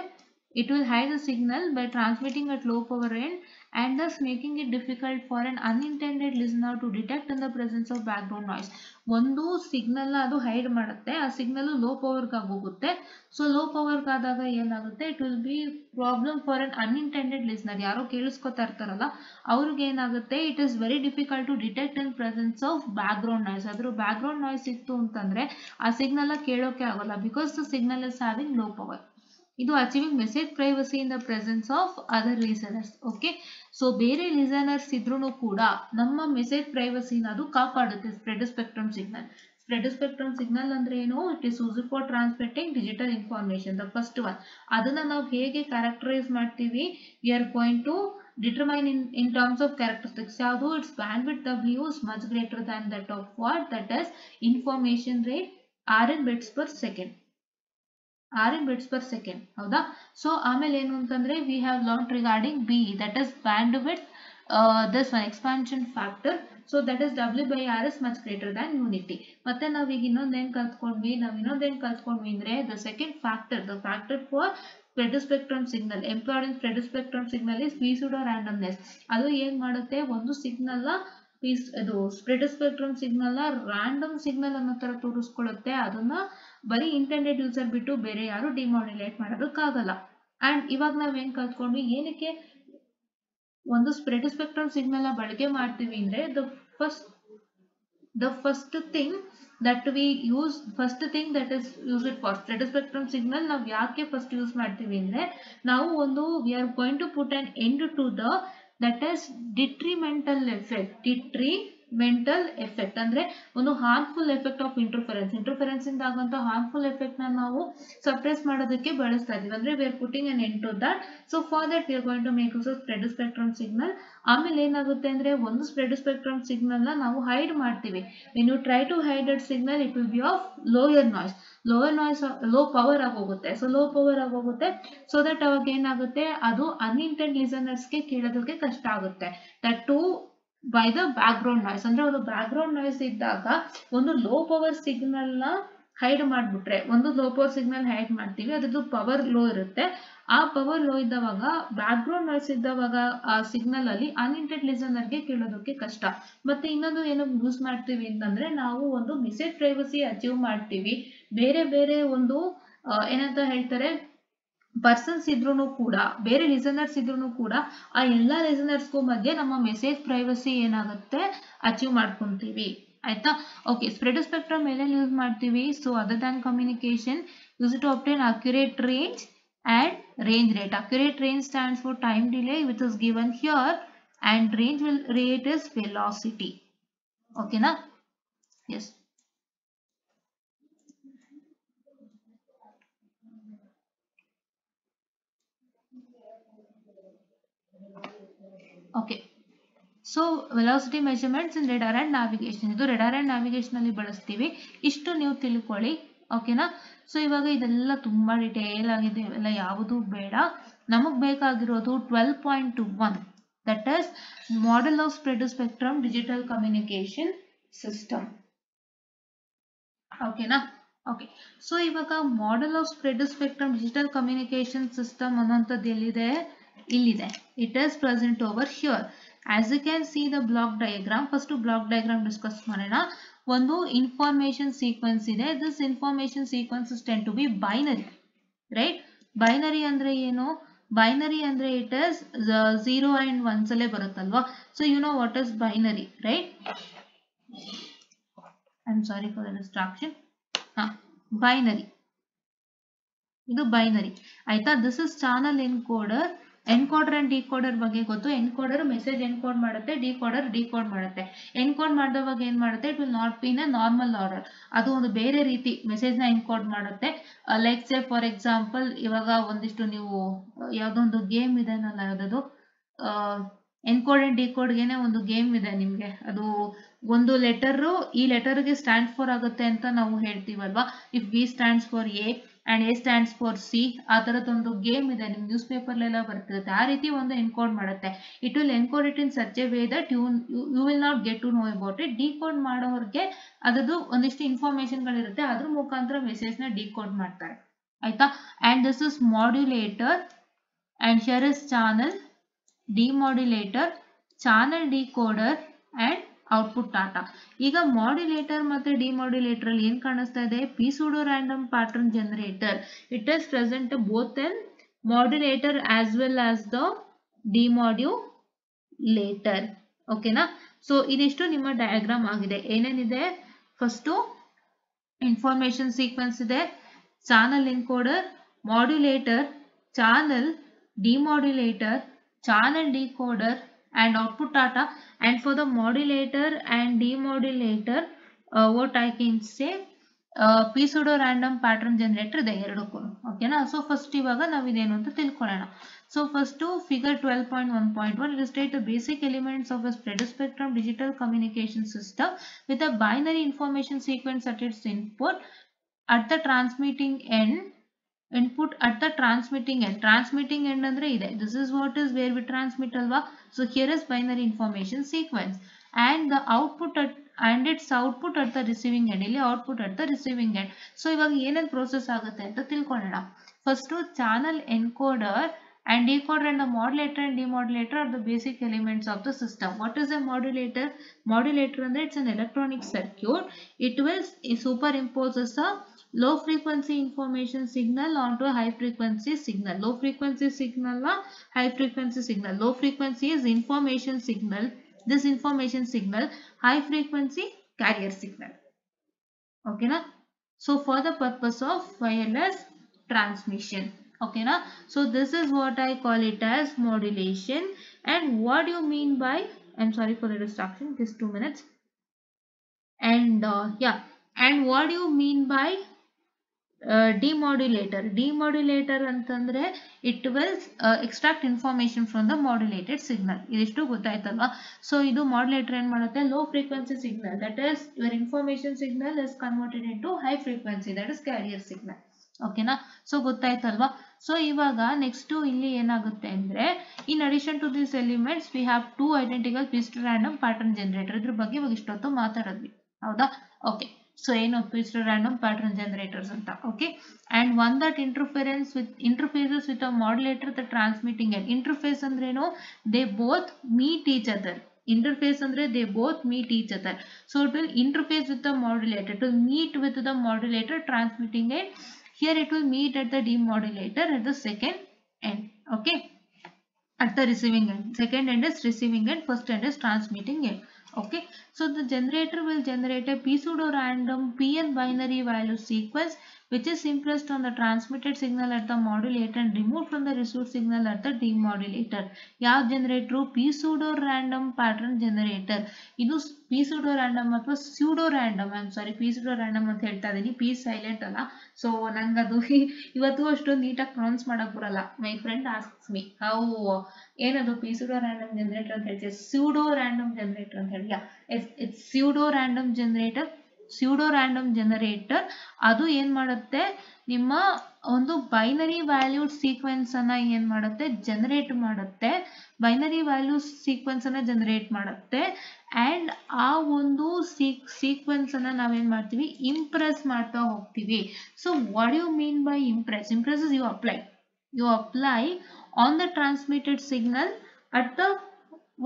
It will hide the signal by transmitting at low power end and thus making it difficult for an unintended listener to detect in the presence of background noise. ಒಂದು signal ಅದು hide ಮಾಡುತ್ತೆ, ಆ signal low ಪವರ್ಗೆ ಹೋಗುತ್ತೆ. So low ಪವರ್ಗೆ ಆದಾಗ ಏನಾಗುತ್ತೆ, it will be problem for an unintended listener, ಯಾರೋ ಕೇಳಿಸ್ಕೊತಾ ಇರ್ತಾರಲ್ಲ ಅವ್ರಿಗೆ ಏನಾಗುತ್ತೆ, it is very difficult to detect in presence of background noise. ಅದ್ರ ಬ್ಯಾಕ್ಗ್ರೌಂಡ್ ನಾಯ್ಸ್ ಇತ್ತು ಅಂತಂದ್ರೆ ಆ ಸಿಗ್ನಲ್ ಕೇಳೋಕೆ ಆಗೋಲ್ಲ, because the signal is having low power. ಇದು achieving message privacy in the presence of other listeners. Okay, so ಬೇರೆ listeners ಇದ್ರೂ ಕೂಡ ನಮ್ಮ ಮೆಸೇಜ್ ಪ್ರೈವಸಿನ ಅದು ಕಾಪಾಡುತ್ತೆ. Spread spectrum signal. Spread spectrum signal ಅಂದ್ರೆ ಏನು? It is used for transmitting digital information. The first one. ಅದನ್ನ ನಾವು ಹೇಗೆ ಕ್ಯಾರೆಕ್ಟರೈಸ್ ಮಾಡ್ತೀವಿ? We are going to determine in terms of characteristics. ಯಾವುದು? its bandwidth W is much greater than that of what? That is information rate r in bits per second. r in bits per second. ಹೌದಾ? So ಆಮೇಲೆ ಏನು ಅಂತಂದ್ರೆ we have learned regarding B, that is bandwidth, this one expansion factor. So that is W by R is much greater than unity. ಮತ್ತೆ ನಾವೀಗ ಇನ್ನೊಂದೇನು ಕಲ್ತ್ಕೊಂಡ್ವಿ ಅಂದ್ರೆ the second factor, the factor for spread spectrum signal employed in spread spectrum signal is p pseudo randomness. ಅದು ಏನ್ ಮಾಡುತ್ತೆ, ಒಂದು signal ಇದು spread spectrum signal random signal ಅನ್ನೋ ತರ ತೋರಿಸ್ಕೊಳ್ಳುತ್ತೆ. ಅದನ್ನ ಬರೀ ಇಂಟೆಂಡೆಡ್ ಯೂಸರ್ ಬಿಟ್ಟು ಬೇರೆ ಯಾರು ಡಿಮಾಡ್ಯುಲೇಟ್ ಮಾಡೋದಕ್ಕಾಗಲ್ಲ. ಅಂಡ್ ಇವಾಗ ನಾವೇನ್ ಕಲ್ತ್ಕೊಂಡ್ವಿ, ಏನಕ್ಕೆ ಒಂದು ಸ್ಪ್ರೆಡ್ ಸ್ಪೆಕ್ಟ್ರಮ್ ಸಿಗ್ನಲ್ ಬಳಕೆ ಮಾಡ್ತೀವಿ ಅಂದ್ರೆ the first thing that is used for spread spectrum signal ನಾವು ಯಾಕೆ ಫಸ್ಟ್ ಯೂಸ್ ಮಾಡ್ತೀವಿ ಅಂದ್ರೆ, ನಾವು ಒಂದು we are going to put an end to the that is detrimental effect ಅಂದ್ರೆ ಒಂದು ಹಾರ್ಮ್ಫುಲ್ ಎಫೆಕ್ಟ್ ಆಫ್ ಇಂಟರ್ಫರೆನ್ಸ್ ಇಂದ ಆಗುವಂತ ಹಾರ್ಮ್ಫುಲ್ ಎಫೆಕ್ಟ್ ನ ನಾವು ಸಪ್ರೆಸ್ ಮಾಡೋದಕ್ಕೆ ಬಳಸ್ತಾ ಇದೀವಿ. ಅಂದ್ರೆ we are putting an end to that. So for that we are going to make use of spread spectrum signal. ಆಮೇಲೆ ಏನಾಗುತ್ತೆ ಅಂದ್ರೆ, ಒಂದು ಸ್ಪ್ರೆಡ್ ಸ್ಪೆಕ್ಟ್ರಮ್ ಸಿಗ್ನಲ್ ನ ನಾವು ಹೈಡ್ ಮಾಡ್ತೀವಿ. when you try to hide that signal it will be of lower noise, low power ಆಗೋಗುತ್ತೆ. So low power ಆಗೋಗುತ್ತೆ. So that ಅವಾಗ ಏನಾಗುತ್ತೆ, ಅದು ಅನ್ಇಂಟೆಂಡ್ ಲಿಸನರ್ಸ್ ಗೆ ಕೇಳೋದಕ್ಕೆ ಕಷ್ಟ ಆಗುತ್ತೆ. That to by the background noise. ಅಂದ್ರೆ ಒಂದು ಬ್ಯಾಕ್ಗ್ರೌಂಡ್ ನಾಯ್ಸ್ ಇದ್ದಾಗ ಒಂದು ಲೋ ಪವರ್ ಸಿಗ್ನಲ್ ನ ಹೈಡ್ ಮಾಡ್ಬಿಟ್ರೆ, ಒಂದು ಲೋ ಪವರ್ ಸಿಗ್ನಲ್ ಹೈಡ್ ಮಾಡ್ತೀವಿ, ಅದ್ರದ್ದು ಪವರ್ ಲೋ ಇರುತ್ತೆ. ಆ ಪವರ್ ಲೋ ಇದ್ದವಾಗ ಬ್ಯಾಕ್ಗ್ರೌಂಡ್ ನಾಯ್ಸ್ ಇದ್ದವಾಗ ಆ ಸಿಗ್ನಲ್ ಅಲ್ಲಿ ಅನ್ಇಂಟೆಂಡ್ ಲಿಸನರ್ ಗೆ ಕೇಳೋದಕ್ಕೆ ಕಷ್ಟ. ಮತ್ತೆ ಇನ್ನೊಂದು ಏನು ಯೂಸ್ ಮಾಡ್ತೀವಿ ಅಂತಂದ್ರೆ, ನಾವು ಒಂದು ಮೆಸೇಜ್ ಪ್ರೈವಸಿ ಅಚೀವ್ ಮಾಡ್ತೀವಿ. ಬೇರೆ ಒಂದು ಏನಂತ ಹೇಳ್ತಾರೆ, ಪರ್ಸನ್ಸ್ ಇದ್ರೂ ಕೂಡ, ಬೇರೆ ಲಿಸನರ್ಸ್ ಇದ್ರೂ ಕೂಡ ಆ ಎಲ್ಲಾ ಲಿಸನರ್ಸ್ಗೂ ಮಧ್ಯೆ ನಮ್ಮ ಮೆಸೇಜ್ ಪ್ರೈವಸಿ ಏನಾಗುತ್ತೆ, ಅಚೀವ್ ಮಾಡ್ಕೊಂತೀವಿ. ಆಯ್ತಾ? ಓಕೆ, ಸ್ಪ್ರೆಡ್ ಸ್ಪೆಕ್ಟ್ರಮ್ ಮೇಲೆ ಯೂಸ್ ಮಾಡ್ತೀವಿ. So other than communication, use to obtain accurate range and range rate. Accurate range stands for time delay which is given here, and rate is velocity. Okay na? Yes. Okay, so velocity measurements in radar and navigation. ಇದು radar and navigation ಅಲ್ಲಿ ಬಳಸ್ತೀವಿ. ಇಷ್ಟು ನೀವು ತಿಳ್ಕೊಳ್ಳಿ. ಓಕೆನಾ? So ಇವಾಗ ಇದೆಲ್ಲ ತುಂಬಾ ಡಿಟೇಲ್ ಆಗಿದೆ, ಇವೆಲ್ಲ ಯಾವುದು ಬೇಡ. ನಮಗ್ ಬೇಕಾಗಿರೋದು 12.1, that is model of spread spectrum digital communication system. ಓಕೆನಾ? ಓಕೆ, ಸೊ ಇವಾಗ model of spread spectrum digital communication system ಅನ್ನೋಂಥದ್ದು ಎಲ್ಲಿದೆ? ಇಲ್ಲಿದೆ. It is present over here. As you can see the block diagram, first block diagram discuss ಮಾಡೋಣ. ಒಂದು information sequence ಇದೆ. This information sequence is tend to be binary, right? Binary ಅಂದ್ರೆ ಏನು? Binary ಅಂದ್ರೆ it is 0 and 1s ಅಲ್ಲೇ ಬರುತ್ತಲ್ವಾ? So you know what is binary, right? I'm sorry for the distraction. Binary. ಇದು binary. ಆಯ್ತಾ? This is channel encoder. Encoder and decoder ಬಗ್ಗೆ ಗೊತ್ತು. Encoder message encode ಮಾಡುತ್ತೆ, decoder decode ಮಾಡುತ್ತೆ. Encode ಮಾಡಿದವಾಗ ಏನ್ ಮಾಡುತ್ತೆ, it will not be in a normal order. ಅದು ಒಂದು ಬೇರೆ ರೀತಿ ಮೆಸೇಜ್ ನ ಎನ್ಕೋಡ್ ಮಾಡುತ್ತೆ. ಲೈಕ್ ಸೇ ಫಾರ್ ಎಕ್ಸಾಂಪಲ್, ಇವಾಗ ಒಂದಿಷ್ಟು ನೀವು ಯಾವ್ದೊಂದು ಗೇಮ್ ಇದೆ ಅನ್ನಲ್ಲ, ಯಾವ್ದದು ಎನ್ಕೋಡ್ ಅಂಡ್ ಡಿಕೋಡ್ ಗೆನೆ ಒಂದು ಗೇಮ್ ಇದೆ ನಿಮ್ಗೆ. ಅದು ಒಂದು ಲೆಟರ್ ಈ ಲೆಟರ್ಗೆ ಸ್ಟ್ಯಾಂಡ್ ಫಾರ್ ಆಗುತ್ತೆ ಅಂತ ನಾವು ಹೇಳ್ತೀವಲ್ವಾ. If B stands for A and A stands for C, ಆ ತರದೊಂದು ಗೇಮ್ ಇದೆ, ನಿಮ್ ನ್ಯೂಸ್ ಪೇಪರ್ ಎಲ್ಲ ಬರ್ತಿರುತ್ತೆ. ಆ ರೀತಿ ಒಂದು ಎನ್ಕೋಡ್ ಮಾಡುತ್ತೆ. It will encode it in such a way that you will not get to know about it. Decode ಮಾಡೋರ್ಗೆ ಅದರದ್ದು ಒಂದಿಷ್ಟು ಇನ್ಫಾರ್ಮೇಶನ್ ಗಳಿರುತ್ತೆ, ಅದ್ರ ಮುಖಾಂತರ ಮೆಸೇಜ್ ನ ಡಿಕೋಡ್ ಮಾಡ್ತಾರೆ. ಆಯ್ತಾ? And this is modulator. and here is channel, demodulator, channel decoder and output data. ಈಗ modulator ಮತ್ತೆ ಡಿಮಾಡ್ಯುಲೇಟರ್ ಅಲ್ಲಿ ಏನ್ ಕಾಣಿಸ್ತಾ ಇದೆ, pseudo random pattern generator. It is present both in modulator as well as the demodulator. ಓಕೆನಾ. So ಇದಿಷ್ಟು ನಿಮ್ಮ diagram ಆಗಿದೆ. ಏನೇನಿದೆ, ಫಸ್ಟ್ ಇನ್ಫಾರ್ಮೇಶನ್ ಸೀಕ್ವೆನ್ಸ್ ಇದೆ, channel encoder, modulator, channel, demodulator, channel decoder and output data. And for the modulator and demodulator, what I can say, p pseudo random pattern generator ಇದೆ ಎರಡಕ್ಕೂ. ಓಕೆನಾ. So first ಇವಾಗ ನಾವು ಇದೇನು ಅಂತ ತಿಳ್ಕೊಳ್ಳೋಣ. So first figure 12.1.1 illustrate the basic elements of a spread spectrum digital communication system with a binary information sequence at its input at the transmitting end. Input at the transmitting end. Transmitting end andre ide. This is what is where we transmit alva. So here is binary information sequence and the output at and its output at the receiving end. Illi output at the receiving end. So ivaga ಏನೇನು process ಆಗುತ್ತೆ ಅಂತ ತಿಳ್ಕೊಳ್ಳೋಣ. First channel encoder and decoder and the modulator and demodulator are the basic elements of the system. What is a modulator? Modulator andre it's an electronic circuit. It will superimposes a low frequency information signal onto a high frequency signal. Low frequency signal na high frequency signal. Low frequency is information signal. This information signal, high frequency carrier signal. Okay na. So for the purpose of wireless transmission. Okay na. So this is what I call it as modulation. And what do you mean by, I'm sorry for the distraction, just 2 minutes. And yeah, and what do you mean by demodulator? Demodulator ಅಂತಂದ್ರೆ it will extract information from the modulated signal. ಇದಿಷ್ಟು ಗೊತ್ತಾಯ್ತಲ್ವಾ. So ಇದು modulator ಏನ್ ಮಾಡುತ್ತೆ, low frequency signal, that is your information signal is converted into high frequency, that is carrier signal. ಓಕೆನಾ. So ಗೊತ್ತಾಯ್ತಲ್ವಾ. So ಇವಾಗ next ಇಲ್ಲಿ ಏನಾಗುತ್ತೆ ಅಂದ್ರೆ, in addition to this elements we have 2 identical p pseudo random pattern generator. ಇದ್ರ ಬಗ್ಗೆ ಇವಾಗ ಇಷ್ಟೊತ್ತು ಮಾತಾಡಿದ್ವಿ, ಹೌದಾ. ಓಕೆ. ಸೊ ಏನು p pseudo random pattern generators ಅಂತ. Okay. and one that interfaces with a modulator, the transmitting end. Interface ಅಂದ್ರೇನು, they both meet each other. Interface andre they both meet each other. So it will interface with the modulator, it will meet with the modulator transmitting end. Here it will meet at the demodulator at the second end. Okay. At the receiving end. Second end is receiving end, first end is transmitting end. Okay. So the generator will generate a p pseudo random pn binary value sequence which is impressed on the transmitted signal at the modulator and removed from the received signal at the demodulator. ಯಾವ generator, p pseudo random pattern generator. ಇದು p pseudo random ಅಥವಾ pseudo random, I am sorry p pseudo random ಅಂತ ಹೇಳ್ತಾ ಇದೀನಿ, p silent ಅಲ್ಲ. So ನಂಗದು ಇವತ್ತು ಅಷ್ಟು ನೀಟಾಗಿ ಪ್ರೊನೌನ್ಸ್ ಮಾಡಕ್ ಬರಲ್ಲ. My friend asks me how ಏನದು p pseudo random generator ಅಂತ ಹೇಳ್ತೀವಿ, pseudo random generator ಅಂತ ಹೇಳಿ. It's pseudo random generator. Pseudo random generator ಅದು ಏನ್ ಮಾಡುತ್ತೆ, ನಿಮ್ಮ ಒಂದು ಬೈನರಿ ವ್ಯಾಲ್ಯೂಡ್ ಸೀಕ್ವೆನ್ಸ್ ಅನ್ನ ಏನ್ ಮಾಡುತ್ತೆ, ಜನರೇಟ್ ಮಾಡುತ್ತೆ. ಬೈನರಿ ವ್ಯಾಲ್ಯೂ ಸೀಕ್ವೆನ್ಸ್ ಅನ್ನ ಜನರೇಟ್ ಮಾಡುತ್ತೆ. ಅಂಡ್ ಆ ಒಂದು ಸೀಕ್ವೆನ್ಸ್ ಅನ್ನ ನಾವೇನ್ ಮಾಡ್ತೀವಿ, ಇಂಪ್ರೆಸ್ ಮಾಡ್ತಾ ಹೋಗ್ತೀವಿ. So what you mean by impress? Impress is you apply on the transmitted signal at the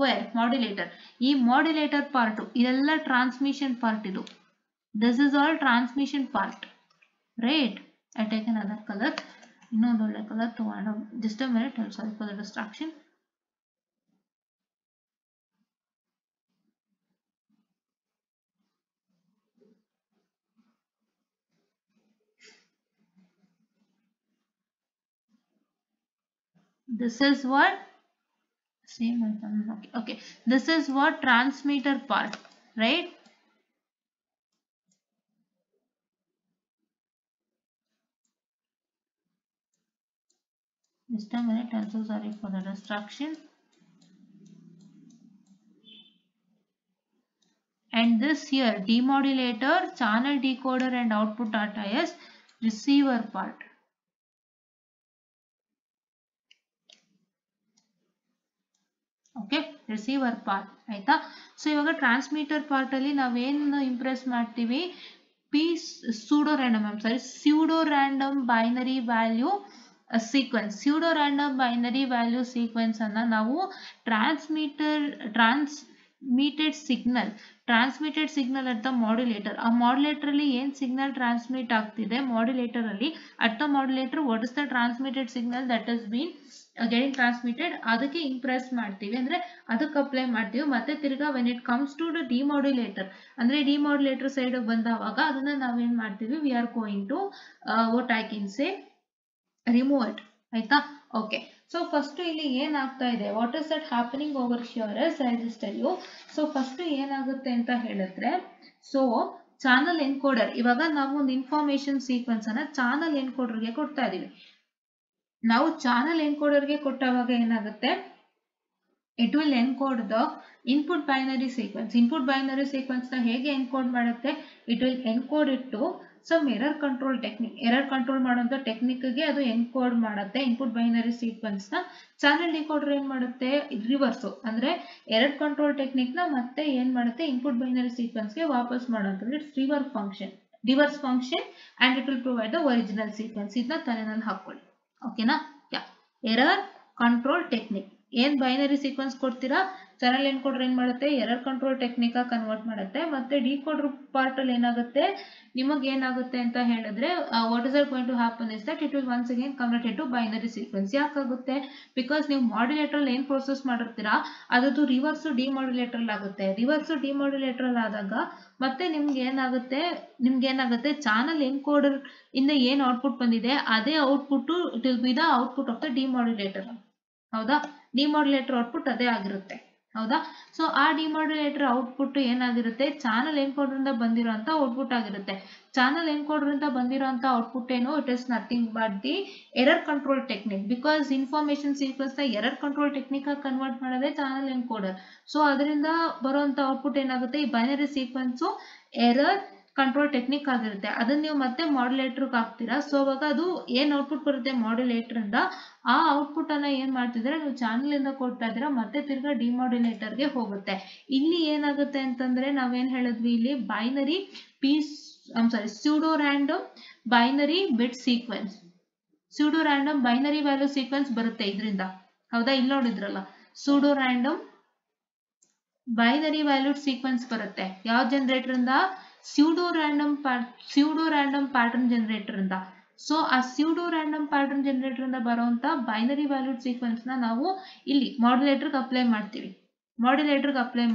where modulator. ಈ ಮಾಡ್ಯುಲೇಟರ್ ಪಾರ್ಟ್ ಇದೆಲ್ಲ ಟ್ರಾನ್ಸ್ಮಿಷನ್ ಪಾರ್ಟ್. ಇದು this is all transmission part, right? I take another color, ಇನ್ನೊಂದು ಒಳ್ಳೆ colour ತಗೊಂಡು, just a minute, I'm sorry for the distraction. This is what same item. Okay, this is what transmitter part, right? Just a minute, I'm so sorry for the distraction. And this here, demodulator, channel decoder and output data is receiver part. Okay, receiver part ಆಯ್ತಾ. So ಇವಾಗ transmitter part ಅಲ್ಲಿ ನಾವೇನು Impress ಮಾಡ್ತೀವಿ, p pseudo random, I'm sorry, pseudo random binary value sequence pseudo random binary value sequence ಅನ್ನ ನಾವು transmitted signal at the modulator. ಆ modulator ಅಲ್ಲಿ ಏನ್ ಸಿಗ್ನಲ್ ಟ್ರಾನ್ಸ್ಮಿಟ್ ಆಗ್ತಿದೆ ಮಾಡ್ಯುಲೇಟರ್ ಅಲ್ಲಿ, at the modulator what is the transmitted signal that is been getting transmitted, ಅದಕ್ಕೆ impress ಮಾಡ್ತೀವಿ, ಅಂದ್ರೆ ಅದಕ್ಕೆ ಅಪ್ಲೈ ಮಾಡ್ತೀವಿ. ಮತ್ತೆ ತಿರ್ಗಾ when it comes to the demodulator, ಅಂದ್ರೆ ಡಿಮಾಡ್ಯುಲೇಟರ್ ಸೈಡ್ ಬಂದವಾಗ ಅದನ್ನ ನಾವೇನ್ ಮಾಡ್ತೀವಿ, we are going to what I can say remove it. ಆಯ್ತಾ? ಓಕೆ. ಸೊ ಫಸ್ಟ್ ಇಲ್ಲಿ ಏನಾಗ್ತಾ ಇದೆ, what is that happening over here is I just tell you. So first ಏನಾಗುತ್ತೆ ಅಂತ ಹೇಳಿದ್ರೆ, ಸೊ ಚಾನಲ್ ಎನ್ಕೋಡರ್, ಇವಾಗ ನಾವು ಒಂದು ಇನ್ಫಾರ್ಮೇಶನ್ ಸೀಕ್ವೆನ್ಸ್ ಅನ್ನ ಚಾನಲ್ ಎನ್ಕೋಡರ್ಗೆ ಕೊಡ್ತಾ ಇದೀವಿ. ನಾವು ಚಾನಲ್ ಎನ್ಕೋಡರ್ಗೆ ಕೊಟ್ಟಾಗ ಏನಾಗುತ್ತೆ, it will encode the input binary sequence. Input binary sequence ನ ಹೇಗೆ ಎನ್ಕೋಡ್ ಮಾಡುತ್ತೆ, it will encode it to some error control technique. Error control ಮಾಡುವಂತ ಟೆಕ್ನಿಕ್ ಗೆ ಅದು ಎನ್ಕೋಡ್ ಮಾಡುತ್ತೆ ಇನ್ಪುಟ್ ಬೈನರಿ ಸೀಕ್ವೆನ್ಸ್ ನ. ಚಾನಲ್ ಡಿಕೋಡರ್ ಏನ್ ಮಾಡುತ್ತೆ, ರಿವರ್ಸ್, ಅಂದ್ರೆ ಎರರ್ ಕಂಟ್ರೋಲ್ ಟೆಕ್ನಿಕ್ ನ ಮತ್ತೆ ಏನ್ ಮಾಡುತ್ತೆ, ಇನ್ಪುಟ್ ಬೈನರಿ ಸೀಕ್ವೆನ್ಸ್ ಗೆ ವಾಪಸ್ ಮಾಡುವಂತದ್ದು. It's reverse function and it will provide the original sequence. ಇದನ್ನ ತಲೆನಲ್ಲಿ ಹಾಕೊಳ್ಳಿ. ಓಕೆನಾ? ಎರರ್ ಕಂಟ್ರೋಲ್ ಟೆಕ್ನಿಕ್, ಏನ್ ಬೈನರಿ ಸೀಕ್ವೆನ್ಸ್ ಕೊಡ್ತೀರಾ, ಚಾನಲ್ ಎನ್ಕೋಡರ್ ಏನ್ ಮಾಡುತ್ತೆ, ಎರರ್ ಕಂಟ್ರೋಲ್ ಟೆಕ್ನಿಕ್ ಕನ್ವರ್ಟ್ ಮಾಡುತ್ತೆ. ಮತ್ತೆ ಡಿಕೋಡರ್ ಪಾರ್ಟ್ ಅಲ್ಲಿ ಏನಾಗುತ್ತೆ, ನಿಮಗೆ ಏನಾಗುತ್ತೆ ಅಂತ ಹೇಳಿದ್ರೆ, what is going to happen is that it will once again convert it to binary sequence. ಯಾಕಾಗುತ್ತೆ, ಬಿಕಾಸ್ ನೀವು ಮಾಡ್ಯುಲೇಟರ್ ಏನ್ ಪ್ರೋಸೆಸ್ ಮಾಡಿರ್ತೀರಾ ಅದದ್ದು ರಿವರ್ಸ್ ಡಿಮಾಡ್ಯುಲೇಟರ್ ಆಗುತ್ತೆ. ರಿವರ್ಸ್ ಡಿಮಾಡ್ಯುಲೇಟರ್ ಆದಾಗ ಮತ್ತೆ ನಿಮ್ಗೆ ಏನಾಗುತ್ತೆ, ಚಾನಲ್ ಎನ್ಕೋಡರ್ ಇಂದ ಏನ್ ಔಟ್ಪುಟ್ ಬಂದಿದೆ ಅದೇ output it will be the output of the demodulator. ಹೌದಾ? ಡಿಮಾಡ್ಯುಲೇಟರ್ ಔಟ್ಪುಟ್ ಅದೇ ಆಗಿರುತ್ತೆ. ಹೌದಾ? ಸೊ ಆ ಡಿಮಾಡ್ಯುಲೇಟರ್ ಔಟ್ಪುಟ್ ಏನಾಗಿರುತ್ತೆ, ಚಾನಲ್ ಎನ್ಕೋಡರ್ ಇಂದ ಬಂದಿರುವಂತ ಔಟ್ಪುಟ್ ಆಗಿರುತ್ತೆ. ಚಾನಲ್ ಎನ್ಕೋಡರ್ ಇಂದ ಬಂದಿರುವಂತ ಔಟ್ಪುಟ್ ಏನು, it is nothing but the error control technique. Because information sequence ನ ಎರರ್ ಕಂಟ್ರೋಲ್ ಟೆಕ್ನಿಕ್ ಕನ್ವರ್ಟ್ ಮಾಡೋದೇ ಚಾನಲ್ ಎನ್ಕೋಡರ್. ಸೊ ಅದರಿಂದ ಬರುವಂತ ಔಟ್ಪುಟ್ ಏನಾಗುತ್ತೆ, ಈ binary sequence error control technique ಆಗಿರುತ್ತೆ. ಅದನ್ನ ನೀವು ಮತ್ತೆ ಮಾಡ್ಯುಲೇಟರ್ ಹಾಕ್ತೀರಾ. ಸೊ ಅವಾಗ ಅದು ಏನ್ ಔಟ್ಪುಟ್ ಬರುತ್ತೆ ಮಾಡ್ಯುಲೇಟರ್ ಇಂದ, ಆ ಔಟ್ಪುಟ್ ಅನ್ನ ಏನ್ ಮಾಡ್ತಿದ್ರೆ ನೀವು ಚಾನಲ್ ಇಂದ ಕೊಡ್ತಾ ಇದ್ದೀರಾ, ಮತ್ತೆ ತಿರ್ಗಾ ಡಿಮಾಡ್ಯುಲೇಟರ್ ಗೆ ಹೋಗುತ್ತೆ. ಇಲ್ಲಿ ಏನಾಗುತ್ತೆ ಅಂತಂದ್ರೆ ನಾವೇನ್ ಹೇಳಿದ್ವಿ, ಇಲ್ಲಿ binary pseudo random binary bit sequence, pseudo random binary value sequence ಬರುತ್ತೆ ಇದರಿಂದ. ಹೌದಾ? ಇಲ್ಲಿ ನೋಡಿದ್ರಲ್ಲ, pseudo random binary valued sequence ಬರುತ್ತೆ. ಯಾವ ಜನರೇಟರ್ ಇಂದ, ಸ್ಯೂಡೋ ರ್ಯಾಂಡಮ್ ಪ್ಯಾಟರ್ನ್ ಜನರೇಟರ್ ಇಂದ. ಸೊ ಆ ಸ್ಯೂಡೋ ರ್ಯಾಂಡಮ್ ಪ್ಯಾಟರ್ನ್ ಜನರೇಟರ್ ಇಂದ ಬರುವಂತ ಬೈನರಿ ವ್ಯಾಲ್ಯೂಡ್ ಸೀಕ್ವೆನ್ಸ್ ನ ನಾವು ಇಲ್ಲಿ ಮಾಡ್ಯುಲೇಟರ್ಗೆ ಅಪ್ಲೈ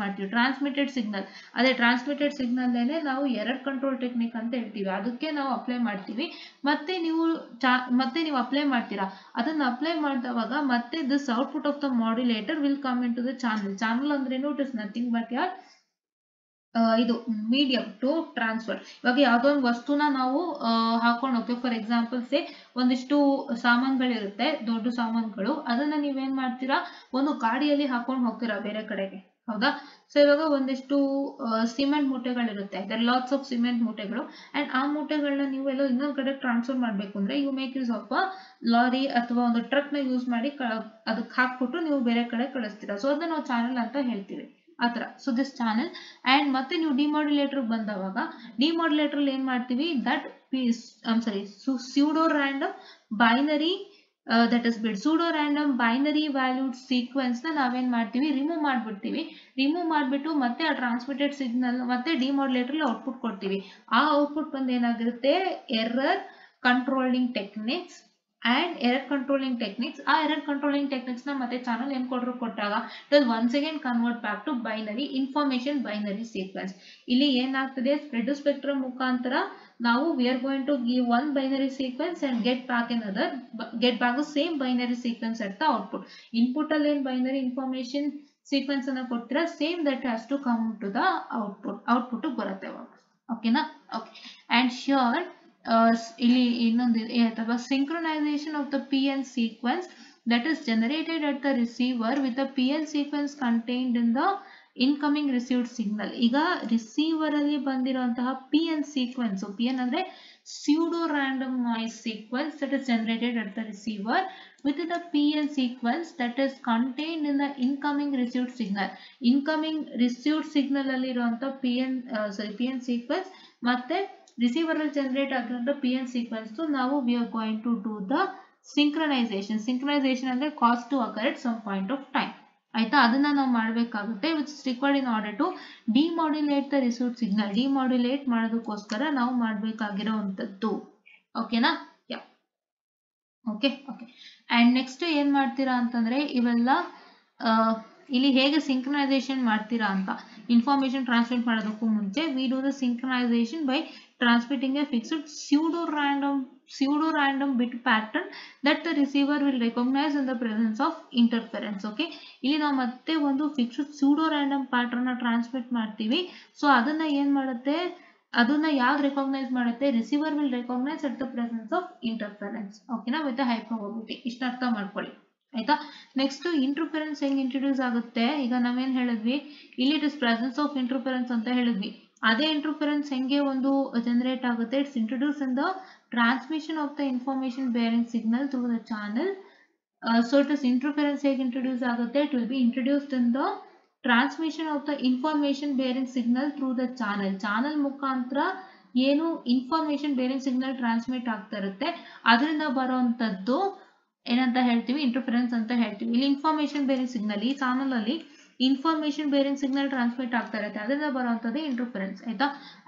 ಮಾಡ್ತೀವಿ. ಟ್ರಾನ್ಸ್ಮಿಟೆಡ್ ಸಿಗ್ನಲ್, ಅದೇ ಟ್ರಾನ್ಸ್ಮಿಟೆಡ್ ಸಿಗ್ನಲ್ ನಾವು ಎರರ್ ಕಂಟ್ರೋಲ್ ಟೆಕ್ನಿಕ್ ಅಂತ ಹೇಳ್ತೀವಿ, ಅದಕ್ಕೆ ನಾವು ಅಪ್ಲೈ ಮಾಡ್ತೀವಿ. ಮತ್ತೆ ನೀವು ಅಪ್ಲೈ ಮಾಡ್ತೀರಾ, ಅದನ್ನ ಅಪ್ಲೈ ಮಾಡಿದವಾಗ ಮತ್ತೆ this output of the modulator will come in to the channel ಅಂದ್ರೇನು, ಇಟ್ ಇಸ್ ನಥಿಂಗ್ ಬಟ್ ಇದು ಮೀಡಿಯಂ ಟು ಟ್ರಾನ್ಸ್ಫರ್. ಇವಾಗ ಯಾವ್ದೋ ಒಂದು ವಸ್ತುನ ನಾವು ಹಾಕೊಂಡು ಹೋಗ್ತೀವಿ. ಫಾರ್ ಎಕ್ಸಾಂಪಲ್ ಒಂದಿಷ್ಟು ಸಾಮಾನುಗಳಿರುತ್ತೆ, ದೊಡ್ಡ ಸಾಮಾನುಗಳು, ಅದನ್ನ ನೀವೇನ್ ಮಾಡ್ತೀರಾ, ಒಂದು ಗಾಡಿಯಲ್ಲಿ ಹಾಕೊಂಡು ಹೋಗ್ತೀರಾ ಬೇರೆ ಕಡೆಗೆ. ಹೌದಾ? ಸೊ ಇವಾಗ ಒಂದಿಷ್ಟು ಸಿಮೆಂಟ್ ಮೂಟೆಗಳಿರುತ್ತೆ, ದರ್ ಲಾಟ್ಸ್ ಆಫ್ ಸಿಮೆಂಟ್ ಮೂಟೆಗಳು, ಅಂಡ್ ಆ ಮೂಟೆಗಳನ್ನ ನೀವೆಲ್ಲ ಇನ್ನೊಂದು ಕಡೆ ಟ್ರಾನ್ಸ್ಫರ್ ಮಾಡ್ಬೇಕು ಅಂದ್ರೆ you make use of a lorry ಅಥವಾ ಒಂದು ಟ್ರಕ್ ನ ಯೂಸ್ ಮಾಡಿ ಅದಕ್ಕೆ ಹಾಕ್ಬಿಟ್ಟು ನೀವು ಬೇರೆ ಕಡೆ ಕಳಿಸ್ತೀರಾ. ಸೊ ಅದನ್ನ ನಾವು ಚಾನಲ್ ಅಂತ ಹೇಳ್ತೀವಿ, ಆತರ. So this channel. ಅಂಡ್ ಮತ್ತೆ ನೀವು ಡಿಮಾಡ್ಯುಲೇಟರ್ ಬಂದವಾಗ ಡಿಮಾಡ್ಯುಲೇಟರ್ ಏನ್ ಮಾಡ್ತೀವಿ, that pseudo random binary that is bit pseudo random binary valued sequence ನ ನಾವೇನ್ ಮಾಡ್ತೀವಿ, ರಿಮೂವ್ ಮಾಡ್ಬಿಟ್ಟು ಮತ್ತೆ ಆ ಟ್ರಾನ್ಸ್ಮಿಟೆಡ್ ಸಿಗ್ನಲ್ ಮತ್ತೆ ಡಿಮಾಡ್ಯುಲೇಟರ್ ಔಟ್ಪುಟ್ ಕೊಡ್ತೀವಿ. ಆ ಔಟ್ಪುಟ್ ಬಂದು ಏನಾಗಿರುತ್ತೆ, error controlling techniques and error controlling techniques. ಆ error controlling techniques ನ ಮತ್ತೆ ಚಾನಲ್ ಎನ್ಕೋಡರ್ ಕೊಟ್ಟಾಗ it will once again convert back to binary information binary sequence. ಇಲ್ಲಿ ಏನಾಗ್ತದೆ, ಸ್ಪ್ರೆಡ್ ಸ್ಪೆಕ್ಟ್ರಮ್ ಮುಖಾಂತರ ನಾವು we are going to give one binary sequence and get back the same binary sequence at the output. Input ಅಲ್ಲಿ ಏನ್ binary information sequence ಅನ್ನ ಕೊಡ್ತೀರಾ, same that has to come to the output ಬರುತ್ತೆ ವಾಪಸ್. ಓಕೆನಾ? Okay. And sure ಇಲ್ಲಿ ಇನ್ನೊಂದು ಅಥವಾ synchronization of the PN sequence that is generated at the receiver with the PN sequence contained in the incoming received signal. ಈಗ receiver ಅಲ್ಲಿ ಬಂದಿರುವಂತಹ PN sequence, PN ಅಂದ್ರೆ pseudo random noise sequence that is generated at the receiver with the PN sequence that is contained in the incoming received signal. Incoming received signal ಅಲ್ಲಿ ಇರುವಂತಹ PN sequence ಮತ್ತೆ receiver ಅಲ್ಲಿ generate ಆಗಿರುವಂತ PN sequence ನಾವು we are going to do the synchronization ಅಂದ್ರೆ cause to occur at some point of time. ಆಯ್ತಾ, ಅದನ್ನ ನಾವು ಮಾಡಬೇಕಾಗುತ್ತೆ which is required in order to demodulate the received signal. Demodulate ಮಾಡೋದಕ್ಕೋಸ್ಕರ ನಾವು ಮಾಡಬೇಕಾಗಿರೋವಂಥದ್ದು. ಓಕೆನಾ? ಯಾ, ಓಕೆ. ಅಂಡ್ ನೆಕ್ಸ್ಟ್ ಏನ್ ಮಾಡ್ತೀರಾ ಅಂತಂದ್ರೆ ಇವೆಲ್ಲ ಇಲ್ಲಿ ಹೇಗೆ ಸಿಂಕ್ರನೈಸೇಷನ್ ಮಾಡ್ತೀರಾ ಅಂತ, ಇನ್ಫಾರ್ಮೇಶನ್ ಟ್ರಾನ್ಸ್ಮಿಟ್ ಮಾಡೋದಕ್ಕೂ ಮುಂಚೆ we do the synchronisation by transmitting A fixed pseudo random bit pattern that the receiver will recognize in the presence of interference. Okay, ಇಲ್ಲಿ ನಾವು ಮತ್ತೆ ಒಂದು fixed pseudo random pattern transmit ಮಾಡ್ತೀವಿ. So ಅದನ್ನ ಏನ್ ಮಾಡುತ್ತೆ, ಅದನ್ನ ಯಾವ್ದು ರೆಕಾಗ್ನೈಸ್ ಮಾಡುತ್ತೆ, receiver will recognise at the presence of interference. ಓಕೆನಾ, ವಿತ್ ಹೈ ಪ್ರಾಬಬಿಲಿಟಿ. ಇಷ್ಟ ಅರ್ಥ ಮಾಡ್ಕೊಳ್ಳಿ. ಆಯ್ತಾ, ನೆಕ್ಸ್ಟ್ ಇಂಟರ್ಫರೆನ್ಸ್ ಹೆಂಗ್ ಇಂಟ್ರೊಡ್ಯೂಸ್ ಆಗುತ್ತೆ, ಈಗ ನಾವೇನ್ ಹೇಳಿದ್ವಿ, ಇಲ್ಲಿ it is presence of interference ಅಂತ ಹೇಳಿದ್ವಿ. ಅದೇ ಇಂಟರ್ಫರೆನ್ಸ್ ಹೆಂಗೆ ಒಂದು ಜನರೇಟ್ ಆಗುತ್ತೆ, it's introduce in the transmission of the information bearing signal through the channel. So it is interference ಹೇಗೆ ಇಂಟ್ರೊಡ್ಯೂಸ್ ಆಗುತ್ತೆ, it will B introduced in the transmission of the information bearing signal through the channel ಮುಖಾಂತರ ಏನು information bearing signal transmit ಆಗ್ತಾ ಇರುತ್ತೆ ಅದರಿಂದ ಬರುವಂತದ್ದು ಏನಂತ ಹೇಳ್ತೀವಿ, ಇಂಟರ್ಫರೆನ್ಸ್ ಅಂತ ಹೇಳ್ತೀವಿ. ಇಲ್ಲಿ ಇನ್ಫಾರ್ಮೇಶನ್ ಬೇರಿಂಗ್ ಸಿಗ್ನಲ್, ಈ ಚಾನಲ್ ಅಲ್ಲಿ ಇನ್ಫಾರ್ಮೇಶನ್ ಬೇರಿಂಗ್ ಸಿಗ್ನಲ್ ಟ್ರಾನ್ಸ್ಮಿಟ್ ಆಗ್ತಾ ಇರುತ್ತೆ, ಅದರಿಂದ ಬರುವಂತದ್ದು ಇಂಟರ್ಫರೆನ್ಸ್. ಆಯ್ತಾ,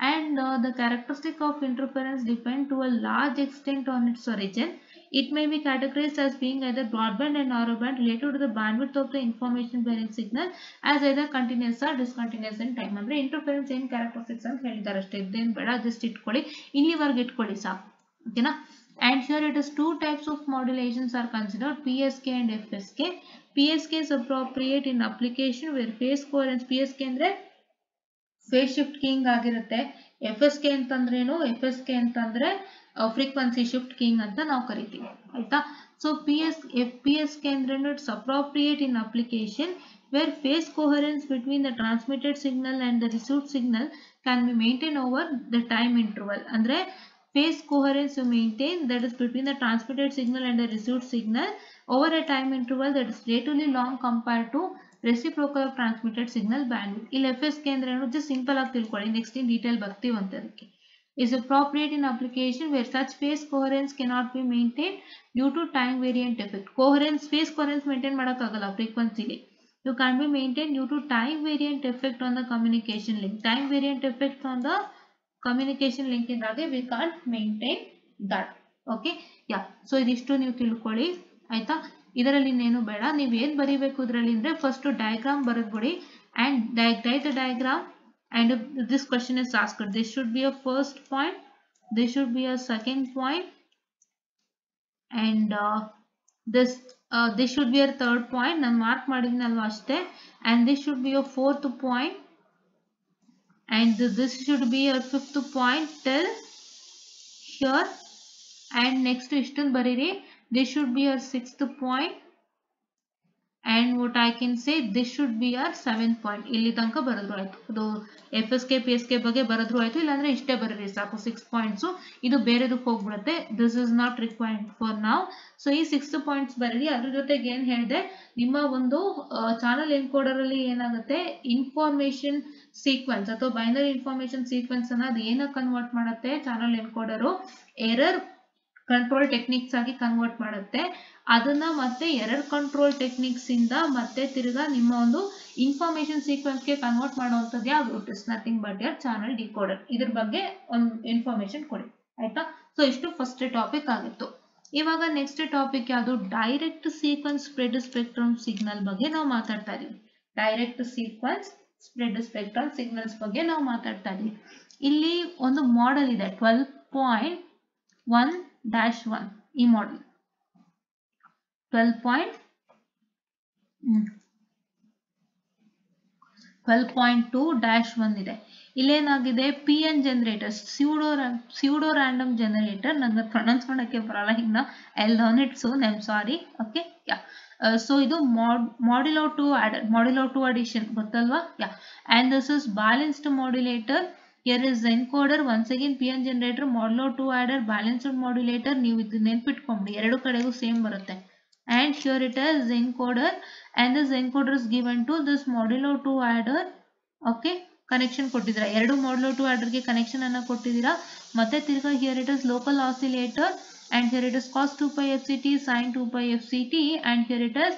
and the characteristic of interference depend to a large extent on its origin. It may be categorized as being either broadband and narrowband related to the bandwidth of the information bearing signal as either continuous or discontinuous in time. ಅಂದ್ರೆ interference ಏನ್ characteristics ಅಂತ ಹೇಳಿದ್ದಾರೆ ಅಷ್ಟೇ, ಇದೇನ್ ಬೇಡ, just ಇಟ್ಕೊಳ್ಳಿ, ಇಲ್ಲಿವರೆಗೆ ಇಟ್ಕೊಳ್ಳಿ ಸಾಕು. ಓಕೆನಾ, and here it is two types of modulations are considered, PSK and FSK. PSK is appropriate in application where phase coherence, PSK ಅಂದ್ರೆ ಫೇಸ್ ಶಿಫ್ಟ್ ಕೀಯಿಂಗ್ ಆಗಿರುತ್ತೆ. FSK ಅಂತಂದ್ರೇನು, FSK ಅಂತಂದ್ರೆ ಫ್ರೀಕ್ವೆನ್ಸಿ ಶಿಫ್ಟ್ ಕೀಯಿಂಗ್ ಅಂತ ನಾವು ಕರಿತೀವಿ. ಆಯ್ತಾ, ಸೊ PSK ಅಂದ್ರೇನು, it's appropriate in application where phase coherence between the transmitted signal and the received signal can be maintain over the time interval. ಅಂದ್ರೆ phase coherence you maintain, that is between the transmitted signal and the received signal over a time interval that is relatively long compared to reciprocal of transmitted signal bandwidth. ಇಲ್ಲಿ FSK ಅಂದ್ರೆ ಏನು, just simple ಆಗಿ ತಿಳ್ಕೊಳ್ಳಿ, next in detail ಬರ್ತೀವಿ ಅಂತ. ಅದಕ್ಕೆ is appropriate in application where such phase coherence cannot be maintained due to time variant effect. phase coherence maintain ಮಾಡೋಕ್ಕಾಗಲ್ಲ ಫ್ರೀಕ್ವೆನ್ಸಿಲಿ, you can be maintained due to time variant effect on the communication link. Time variant effect on the communication link ಇಂದಾಗಿ we can't maintain that. Okay, yeah, so ಇದಿಷ್ಟು ನೀವು ತಿಳ್ಕೊಳ್ಳಿ. ಆಯ್ತಾ, ಇದರಲ್ಲಿ ಇನ್ನೇನು ಬೇಡ, ನೀವು ಏನ್ ಬರೀಬೇಕು ಇದರಲ್ಲಿ ಅಂದ್ರೆ ಫಸ್ಟ್ ಡಯಾಗ್ರಾಮ್ ಬರೆದ್ಬಿಡಿ and write the diagram. And if this question is asked, this should be a first point, this should be a second point, and this should be a third point. ನಾನು mark ಮಾಡಿದ್ನಲ್ವಾ ಅಷ್ಟೇ. and this should be a fourth point, and this should be a fifth point till here. and next ಇಷ್ಟನ್ನು ಬರೀರಿ, this should be a sixth point, and what I can say, this should be our 7th point. ಇಲ್ಲಿ ತನಕ ಬರೆದ್ರು ಆಯ್ತು. ಅದು FSK PSK ಬಗ್ಗೆ ಬರೆದ್ರು ಆಯ್ತು, ಇಲ್ಲಾಂದ್ರೆ ಇಷ್ಟೇ ಬರೀರಿ ಸಾಕು, 6 ಪಾಯಿಂಟ್ಸ್. ಇದು ಬೇರೆದಕ್ಕೆ ಹೋಗ್ಬಿಡುತ್ತೆ, this is not required for ನಾವ್. ಸೊ ಈ 6 ಪಾಯಿಂಟ್ಸ್ ಬರೀರಿ. ಅದ್ರ ಜೊತೆಗೆ ಏನ್ ಹೇಳಿದೆ, ನಿಮ್ಮ ಒಂದು ಚಾನಲ್ ಎನ್ಕೋಡರ್ ಅಲ್ಲಿ ಏನಾಗುತ್ತೆ, ಇನ್ಫಾರ್ಮೇಶನ್ ಸೀಕ್ವೆನ್ಸ್ ಅಥವಾ ಬೈನರಿ ಇನ್ಫಾರ್ಮೇಶನ್ ಸೀಕ್ವೆನ್ಸ್ ಅನ್ನ ಅದು ಏನಕ್ಕೆ ಕನ್ವರ್ಟ್ ಮಾಡುತ್ತೆ, ಚಾನಲ್ ಎನ್ಕೋಡರು ಎರರ್ ಕಂಟ್ರೋಲ್ ಟೆಕ್ನಿಕ್ಸ್ ಆಗಿ ಕನ್ವರ್ಟ್ ಮಾಡುತ್ತೆ. ಅದನ್ನ ಮತ್ತೆ ಎರರ್ ಕಂಟ್ರೋಲ್ ಟೆಕ್ನಿಕ್ಸ್ ಇಂದ ಮತ್ತೆ ತಿರ್ಗಾ ನಿಮ್ಮ ಒಂದು ಇನ್ಫಾರ್ಮೇಶನ್ ಸೀಕ್ವೆನ್ಸ್ ಗೆ ಕನ್ವರ್ಟ್ ಮಾಡುವಂತದ್ದು ಯಾವುದು, it is nothing but your channel decoder. ಇದ್ರ ಬಗ್ಗೆ ಒಂದು ಇನ್ಫಾರ್ಮೇಶನ್ ಕೊಡಿ. ಆಯ್ತಾ, ಸೊ ಇಷ್ಟು ಫಸ್ಟ್ ಟಾಪಿಕ್ ಆಗಿತ್ತು. ಇವಾಗ ನೆಕ್ಸ್ಟ್ ಟಾಪಿಕ್ ಯಾವುದು, direct sequence spread spectrum signal ಬಗ್ಗೆ ನಾವು ಮಾತಾಡ್ತಾ ಇದೀವಿ. Direct sequence spread spectrum signals ಬಗ್ಗೆ ನಾವು ಮಾತಾಡ್ತಾ ಇದೀವಿ. ಇಲ್ಲಿ ಒಂದು ಮಾಡೆಲ್ ಇದೆ 12.1-1 ಈ ಮಾಡೆಲ್ 12.2-1 ಇದೆ. ಇಲ್ಲೇನಾಗಿದೆ, PN generator, pseudo random generator. ನಂಗೆ ಪ್ರೊನೌನ್ಸ್ ಮಾಡಕ್ಕೆ ಬರಲ್ಲ, ಹಿಂಗ I learn it soon, I am sorry. Okay, yeah, so ಇದು ಮಾಡ್ಯುಲೋ 2 ಅಡಿಷನ್ ಗೊತ್ತಲ್ವಾ, yeah. And this is balanced modulator. Here is the encoder, once again PN generator, modulo 2 adder, balanced modulator. ನೀವು ಇದು ನೆನ್ಪಿಟ್ಕೊಂಡ್ಬಿಡಿ, ಎರಡು ಕಡೆಗೂ same ಬರುತ್ತೆ. and here it is the encoder, and this encoder is given to this modulo 2 adder. okay, connection ಕೊಟ್ಟಿದ್ದೀರಾ, ಎರಡು modulo 2 adder ಗೆ connection ಅನ್ನ ಕೊಟ್ಟಿದ್ದೀರಾ. ಮತ್ತೆ ತಿರ್ಗಾ here it is local oscillator, and here it is cos 2 pi fct, sin 2 pi fct, and here it is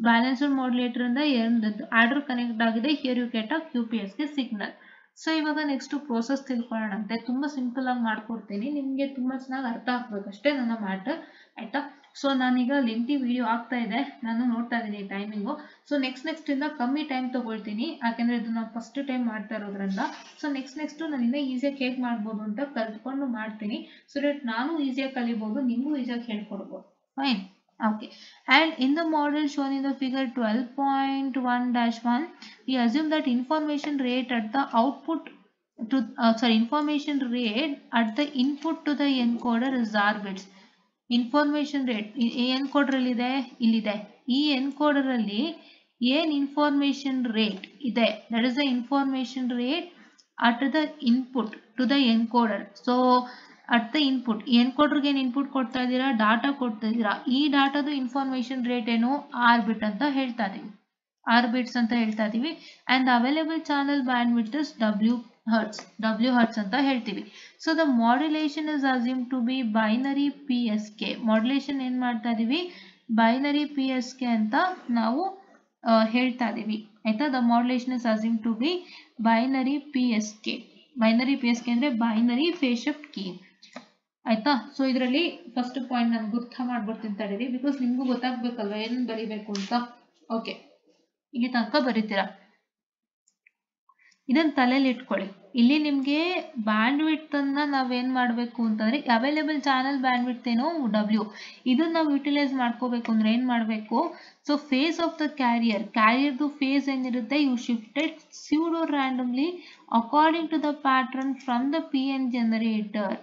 balanced modulator ಇಂದ order connect ಆಗಿದೆ. here you get a QPS ಗೆ signal. So ಇವಾಗ next process ತಿಳ್ಕೊಳ್ಳೋಣಂತೆ. ತುಂಬಾ simple ಆಗಿ ಮಾಡ್ಕೊಡ್ತೀನಿ, ನಿಮ್ಗೆ ತುಂಬಾ ಚೆನ್ನಾಗಿ ಅರ್ಥ ಆಗ್ಬೇಕಷ್ಟೇ ನನ್ನ ಮ್ಯಾಟರ್, ಆಯ್ತಾ. ಸೊ ನಾನೀಗ ಲೆಂತಿ ವಿಡಿಯೋ ಆಗ್ತಾ ಇದೆ, ನಾನು ನೋಡ್ತಾ ಇದ್ದೀನಿ ಟೈಮಿಂಗು. ಸೊ ನೆಕ್ಸ್ಟ್ ಇಂದ ಕಮ್ಮಿ ಟೈಮ್ ತಗೊಳ್ತೀನಿ, ಯಾಕೆಂದ್ರೆ ಇದು ನಾನು ಫಸ್ಟ್ ಟೈಮ್ ಮಾಡ್ತಾ ಇರೋದ್ರಿಂದ. ಸೊ ನೆಕ್ಸ್ಟ್ ನಾನಿಂದ ಈಸಿಯಾಗಿ ಹೇಗೆ ಮಾಡ್ಬೋದು ಅಂತ ಕಲ್ತ್ಕೊಂಡು ಮಾಡ್ತೀನಿ, ಸೊ ದಟ್ ನಾನು ಈಸಿಯಾಗಿ ಕಲಿಬಹುದು, ನಿಮಗೂ ಈಸಿಯಾಗಿ ಹೇಳ್ಕೊಡ್ಬೋದು. Fine, okay. And in the model shown in the figure 12.1-1, we assume that information rate at the output to information rate at the input to the encoder is R bits. Information rate encoder ಇದೆ, ಇಲ್ಲಿದೆ. ಈ encoder ಅಲ್ಲಿ ಏನು information rate ಇದೆ, that is the information rate at the input to the encoder. So at the input, encoder ಗೆ input ಕೊಡ್ತಾ ಇದ್ದೀರಾ, data ಕೊಡ್ತಾ ಇದ್ದೀರಾ. ಈ ಡಾಟಾದು ಇನ್ಫಾರ್ಮೇಶನ್ ರೇಟ್ ಏನು, ಆರ್ ಬಿಟ್ ಅಂತ ಹೇಳ್ತಾ ಇದೀವಿ, ಆರ್ ಬಿಟ್ಸ್ ಅಂತ ಹೇಳ್ತಾ ಇದೀವಿ. And available channel bandwidth is W hertz ಅಂತ ಹೇಳ್ತೀವಿ. So the modulation is assume to be binary PSK. Modulation ಏನ್ ಮಾಡ್ತಾ ಇದೀವಿ, ಬೈನರಿ PSK ಅಂತ ನಾವು ಹೇಳ್ತಾ ಇದೀವಿ, ಆಯ್ತಾ. The modulation is assume to be binary PSK. Binary PSK ಅಂದ್ರೆ ಬೈನರಿ ಫೇಸ್ ಶಿಫ್ಟ್ ಕೀ, ಆಯ್ತಾ. ಸೊ ಇದರಲ್ಲಿ ಫಸ್ಟ್ ಪಾಯಿಂಟ್ ನಾನು ಗುರ್ತ ಮಾಡ್ಬಿಡ್ತೀನಿ ತಡೀರಿ, ಬಿಕಾಸ್ ನಿಮ್ಗೂ ಗೊತ್ತಾಗ್ಬೇಕಲ್ವಾ ಏನ್ ಬರಿಬೇಕು ಅಂತ. ಓಕೆ, ಇಲ್ಲಿ ತನಕ ಬರೀತೀರಾ, ಇದನ್ನ ತಲೆಯಲ್ಲಿ ಇಟ್ಕೊಳ್ಳಿ. ಇಲ್ಲಿ ನಿಮ್ಗೆ ಬ್ಯಾಂಡ್ ವಿಡ್ತ್ ಅನ್ನ ನಾವೇನ್ ಮಾಡ್ಬೇಕು ಅಂತಂದ್ರೆ, ಅವೈಲೇಬಲ್ ಚಾನಲ್ ಬ್ಯಾಂಡ್ ವಿಡ್ತ್ ಏನೋ W, ಇದನ್ನ ನಾವು ಯುಟಿಲೈಸ್ ಮಾಡ್ಕೋಬೇಕು ಅಂದ್ರೆ ಏನ್ ಮಾಡ್ಬೇಕು, ಸೊ ಫೇಸ್ ಆಫ್ ದ ಕ್ಯಾರಿಯರ್ದು ಫೇಸ್ ಏನಿರುತ್ತೆ, you shifted pseudo randomly according to the pattern from the PN generator.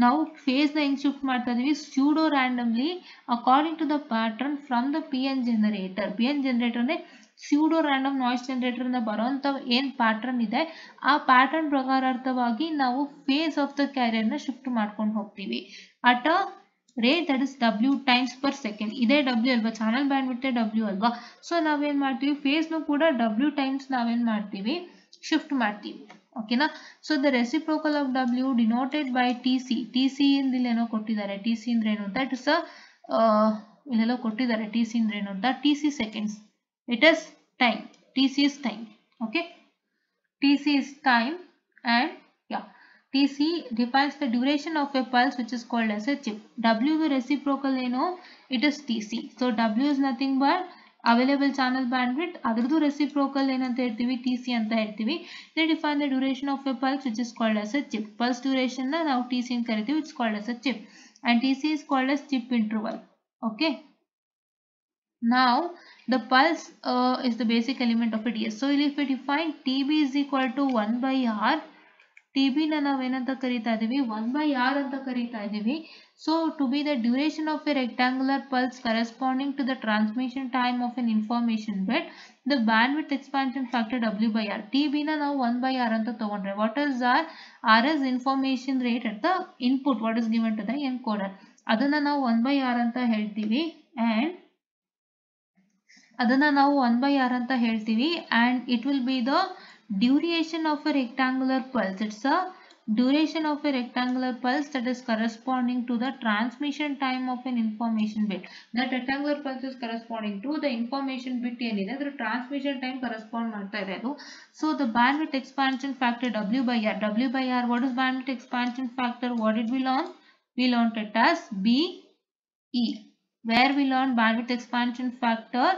ನಾವು ಫೇಸ್ ನ ಹೆಂಗ್ ಶಿಫ್ಟ್ ಮಾಡ್ತಾ ಇದೀವಿ, pseudo randomly according to the pattern from the PN generator. PN generator ಅಂದ್ರೆ pseudo random noise generator ಇಂದ ಬರೋಂತ ಏನ್ ಪ್ಯಾಟರ್ನ್ ಇದೆ, ಆ ಪ್ಯಾಟರ್ನ್ ಪ್ರಕಾರಾರ್ಥವಾಗಿ ನಾವು ಫೇಸ್ ಆಫ್ ದ ಕ್ಯಾರಿಯರ್ ನ ಶಿಫ್ಟ್ ಮಾಡ್ಕೊಂಡು ಹೋಗ್ತೀವಿ at a rate that is W times per second. ಇದೇ W ಅಲ್ವಾ, ಚಾನಲ್ ಬ್ಯಾಂಡ್ ವಿಡ್ತ್ W ಅಲ್ವಾ. ಸೊ ನಾವೇನ್ ಮಾಡ್ತೀವಿ, ಫೇಸ್ ನು ಕೂಡ W ಟೈಮ್ಸ್ ನಾವೇನ್ ಮಾಡ್ತೀವಿ, ಶಿಫ್ಟ್ ಮಾಡ್ತೀವಿ, ಓಕೆನಾ. So the reciprocal of W denoted by TC ಇಂದ ಇಲ್ಲೇನೋ ಕೊಟ್ಟಿದ್ದಾರೆ. TC ಅಂದ್ರೆ ಏನು ಅಂತ, ಇಟ್ ಇಸ್ ಇಲ್ಲೆಲ್ಲೋ ಕೊಟ್ಟಿದ್ದಾರೆ. TC ಅಂದ್ರೆ ಏನು ಅಂತ, TC seconds, it is time, TC is time, okay. TC is time, and yeah, TC defines the duration of a pulse which is called as a chip. W the reciprocal eno, it is TC. So W is nothing but available channel bandwidth, adradu reciprocal enanta heltivi, TC anta heltivi. They define the duration of a pulse which is called as a chip. Pulse duration na ನಾವು TC ಅಂತ ಕರಿತೀವಿ, it's called as a chip, and TC is called as chip interval, okay. Now the pulse is the basic element of a DS. So if we define TB is equal to 1 by R, TB na ನಾವು ಏನಂತ ಕರೀತಾ ಇದೀವಿ, 1 by R ಅಂತ ಕರೀತಾ ಇದೀವಿ. So to be the duration of a rectangular pulse corresponding to the transmission time of an information bit, the bandwidth expansion factor W by R. TB na ನಾವು 1 by R ಅಂತ ತಗೊಂಡ್ರೆ, what is R? R is information rate at the input what is given to the encoder. ಅದನ್ನ ನಾವು 1 by R ಅಂತ ಹೇಳ್ತೀವಿ, and ಅದನ್ನ ನಾವು 1 by R ಅಂತ ಹೇಳ್ತೀವಿ, and it will be the duration of a rectangular pulse. It's a duration of a rectangular pulse that is corresponding to the transmission time of an information bit. That rectangular pulse is corresponding to the information bit ಏನಿದೆ ಅದರ transmission time correspond ಮಾಡ್ತಾ ಇದೆ ಅದು. So the bandwidth expansion factor W by R. What is bandwidth expansion factor? What did we learn? We learned it as BE, where we learned bandwidth expansion factor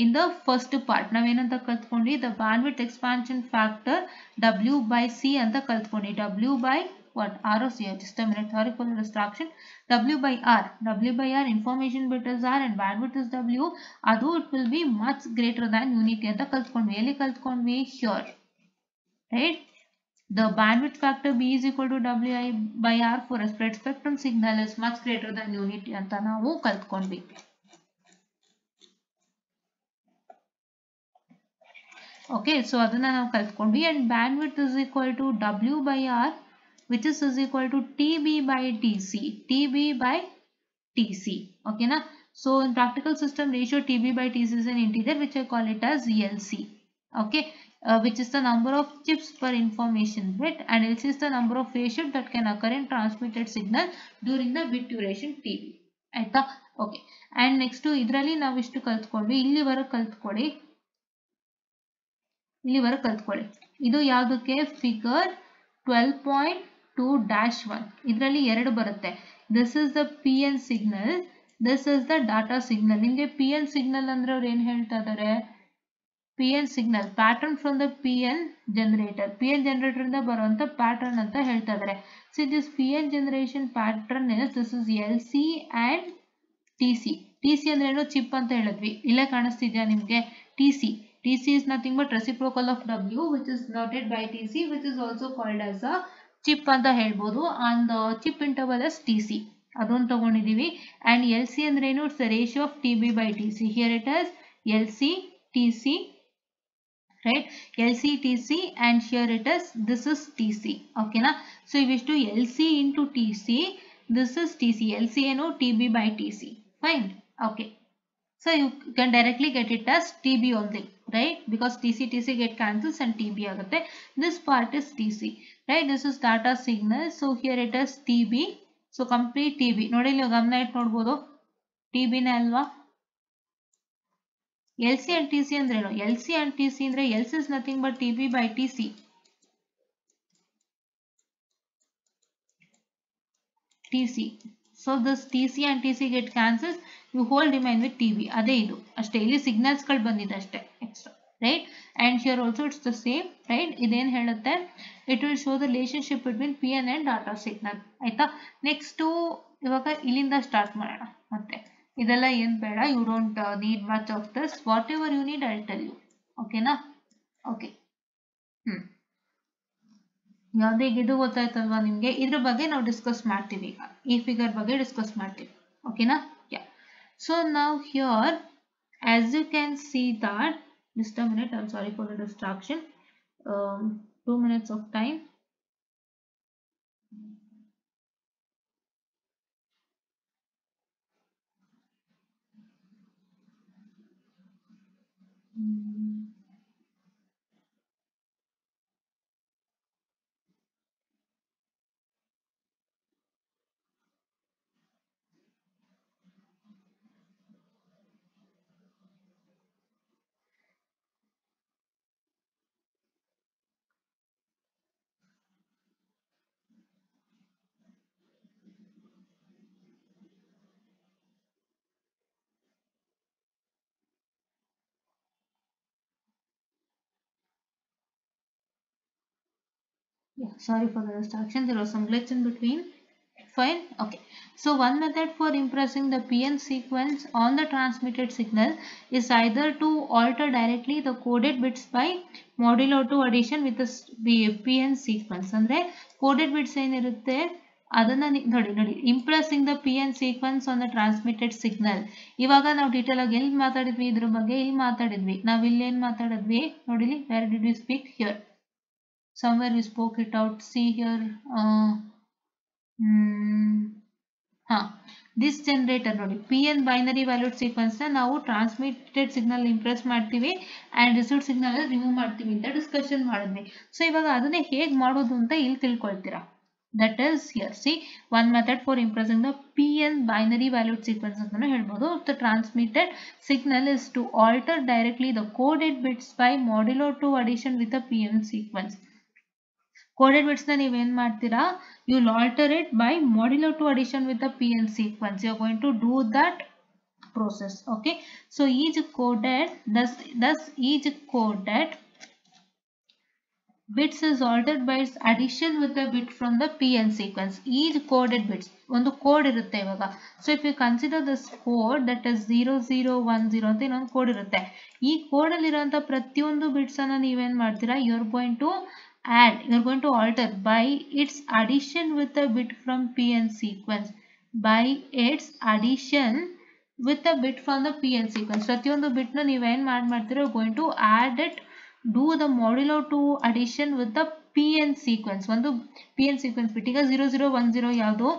in the first part. ನಾವೇನಂತ ಕಲ್ತ್ಕೊಂಡ್ವಿ, the bandwidth expansion factor W by C ಅಂತ ಕಲ್ತ್ಕೊಂಡ್ವಿ. W by what? R or C? Just a minute, sorry for the distraction. W by R, information bit is R and bandwidth is W. ಅದು it will be much greater than unity ಅಂತ ಕಲ್ತ್ಕೊಂಡ್ವಿ. ಎಲ್ಲಿ ಕಲ್ತ್ಕೊಂಡ್ವಿ? Here, right? The bandwidth factor B is equal to WI by R for a spread spectrum signal is much greater than unity ಅಂತ ನಾವು ಕಲ್ತ್ಕೊಂಡ್ವಿ. Okay, so ಅದನ್ನ ನಾವು ಕಲ್ತ್ಕೊಂಡ್ವಿ, and bandwidth is equal to W by R, which is equal to TB by TC, okay na. So in practical system ratio TB by TC is an integer which I call it as ELC, okay, which is the number of chips per information bit, and else is the number of phase shift that can occur in transmitted signal during the bit duration TB. ಆಯ್ತಾ? Okay. And next ಇದರಲ್ಲಿ ನಾವು ಇಷ್ಟು ಕಲ್ತ್ಕೊಂಡ್ವಿ. ಇಲ್ಲಿವರೆಗೆ ಕಲ್ತ್ಕೊಳ್ಳಿ, ಇದು ಯಾವುದಕ್ಕೆ? Figure 12.2-1. ಇದರಲ್ಲಿ ಎರಡು ಬರುತ್ತೆ. This is the PN signal, this is the data signal. ನಿಮಗೆ PN ಸಿಗ್ನಲ್ ಅಂದ್ರೆ ಅವ್ರು ಏನ್ ಹೇಳ್ತಾ ಇದ್ದಾರೆ? PN signal pattern from the PN generator, PN generator ಇಂದ ಬರುವಂತ ಪ್ಯಾಟರ್ನ್ ಅಂತ ಹೇಳ್ತಾ ಇದ್ದಾರೆ. So this PN generation pattern is this is LC and TC. TC ಅಂದ್ರೆ ಏನು? ಚಿಪ್ ಅಂತ ಹೇಳಿದ್ವಿ. ಇಲ್ಲೇ ಕಾಣಿಸ್ತಿದ್ಯಾ ನಿಮ್ಗೆ? TC is nothing but reciprocal of W, which is noted by TC, which is also called as a chip ಅಂತ ಹೇಳ್ಬೋದು. and the chip interval is TC. ಅದೊಂದು ತಗೊಂಡಿದೀವಿ. and LC ಅಂದ್ರೆ ಏನು? It's the ratio of TB by TC. Here it is LC TC, right? LC TC, and here it is, this is TC. okay na? so ಇವಿಷ್ಟು LC into TC, this is TC. LC ಏನು? TB by TC. fine. okay, so you can directly get it as TB only, right? because TC get cancels and TB ಆಗುತ್ತೆ. this part is TC, right? this is data signal. so here it is TB. so complete TB ನೋಡಿ, ಇಲ್ಲಿ ಗಮನ ಇಟ್ಟು ನೋಡ್ಬೋದು, TB ನೇ ಅಲ್ವಾ? LC and TC ಅಂದ್ರೆ ಏನು? LC and TC ಅಂದ್ರೆ LC is nothing but TB by TC. so this TC and TC get cancels, you whole remain with TB. ಅದೇ ಇದು ಅಷ್ಟೇ, ಇಲ್ಲಿ ಸಿಗ್ನಲ್ಸ್ ಗಳು ಬಂದಿದೆ ಅಷ್ಟೇ extra, right? and here also it's the same, right? ಇದೇನ್ ಹೇಳುತ್ತೆ? it will show the relationship between PN and data signal. ಆಯ್ತಾ? ನೆಕ್ಸ್ಟ್ ಇವಾಗ ಇಲ್ಲಿಂದ ಸ್ಟಾರ್ಟ್ ಮಾಡೋಣ. ಮತ್ತೆ ಇದೆಲ್ಲ ಏನ್ ಬೇಡ, you don't need much of this. whatever you need I'll tell you. ಓಕೆನಾ? ಓಕೆ. ಯಾವುದೇ ಇದು ಗೊತ್ತಾಯ್ತಲ್ವಾ ನಿಮ್ಗೆ? ಇದ್ರ ಬಗ್ಗೆ ನಾವು ಡಿಸ್ಕಸ್ ಮಾಡ್ತೀವಿ. ಈಗ ಈ ಫಿಗರ್ ಬಗ್ಗೆ ಡಿಸ್ಕಸ್ ಮಾಡ್ತೀವಿ. ಓಕೆನಾ? yeah. so now here as you can see that, just a minute, I'm sorry for the distraction. 2 minutes of time. Yeah, sorry for the distraction, there was some glitch in between. Fine. okay, so one method for impressing the PN sequence on the transmitted signal is either to alter directly the coded bits by modulo 2 addition with the PN sequence. ಅಂದ್ರೆ coded bits ಏನಿರುತ್ತೆ ಅದನ್ನ ನೋಡಿ impressing the PN sequence on the transmitted signal. ಇವಾಗ ನಾವು detail ಆಗಿ ಎಲ್ಲಿ ಮಾತಾಡಿದ್ವಿ ಇದ್ರ ಬಗ್ಗೆ? ಇಲ್ಲಿ ಮಾತಾಡಿದ್ವಿ. ನಾವು ಇಲ್ಲಿ ಏನು ಮಾತಾಡಿದ್ವಿ ನೋಡಿಲಿ? where did we speak? here somewhere we spoke it out. see here, this generator ನೋಡಿ, PN binary valued sequence ನ ನಾವು transmitted signal impress ಮಾಡ್ತೀವಿ and received signal ರಿಮೂವ್ ಮಾಡ್ತೀವಿ ಅಂತ ಡಿಸ್ಕಷನ್ ಮಾಡಿದ್ವಿ. ಸೊ ಇವಾಗ ಅದನ್ನೇ ಹೇಗೆ ಮಾಡೋದು ಅಂತ ಇಲ್ಲಿ ತಿಳ್ಕೊಳ್ತೀರಾ. that is here, see, one method for impressing the PN binary valued sequence ಅಂತಾನು ಹೇಳ್ಬೋದು. the transmitted signal is to alter directly the coded bits by modulo 2 addition with the PN sequence. coded bits na ನೀವು ಏನು ಮಾಡ್ತೀರಾ? you will alter it by modulo 2 addition with the PN sequence. you are going to do that process. okay, so each coded thus each coded bits is altered by its addition with the bit from the PN sequence. each coded bits ಒಂದು code ಇರುತ್ತೆ ಇವಾಗ. so if you consider this code, that is 0010 ಅಂತ ಇನ್ನೊಂದು code ಇರುತ್ತೆ. ಈ code ಅಲ್ಲಿ ಇರುವಂತ ಪ್ರತಿಯೊಂದು ಬಿಟ್ಸ್ ಅನ್ನ ನೀವೇನ್ ಮಾಡ್ತೀರಾ? you are going to alter by its addition with the bit from PN sequence. by its addition with the bit from the PN sequence. ಪ್ರತಿಯೊಂದು ಬಿಟ್ ನ ನೀವೇನ್ ಮಾಡ್ತೀರಾ? going to add it, do the modulo 2 addition with the PN sequence. ಒಂದು PN sequence ಬಿಟ್ ಈಗ 0010 ಯಾವುದು?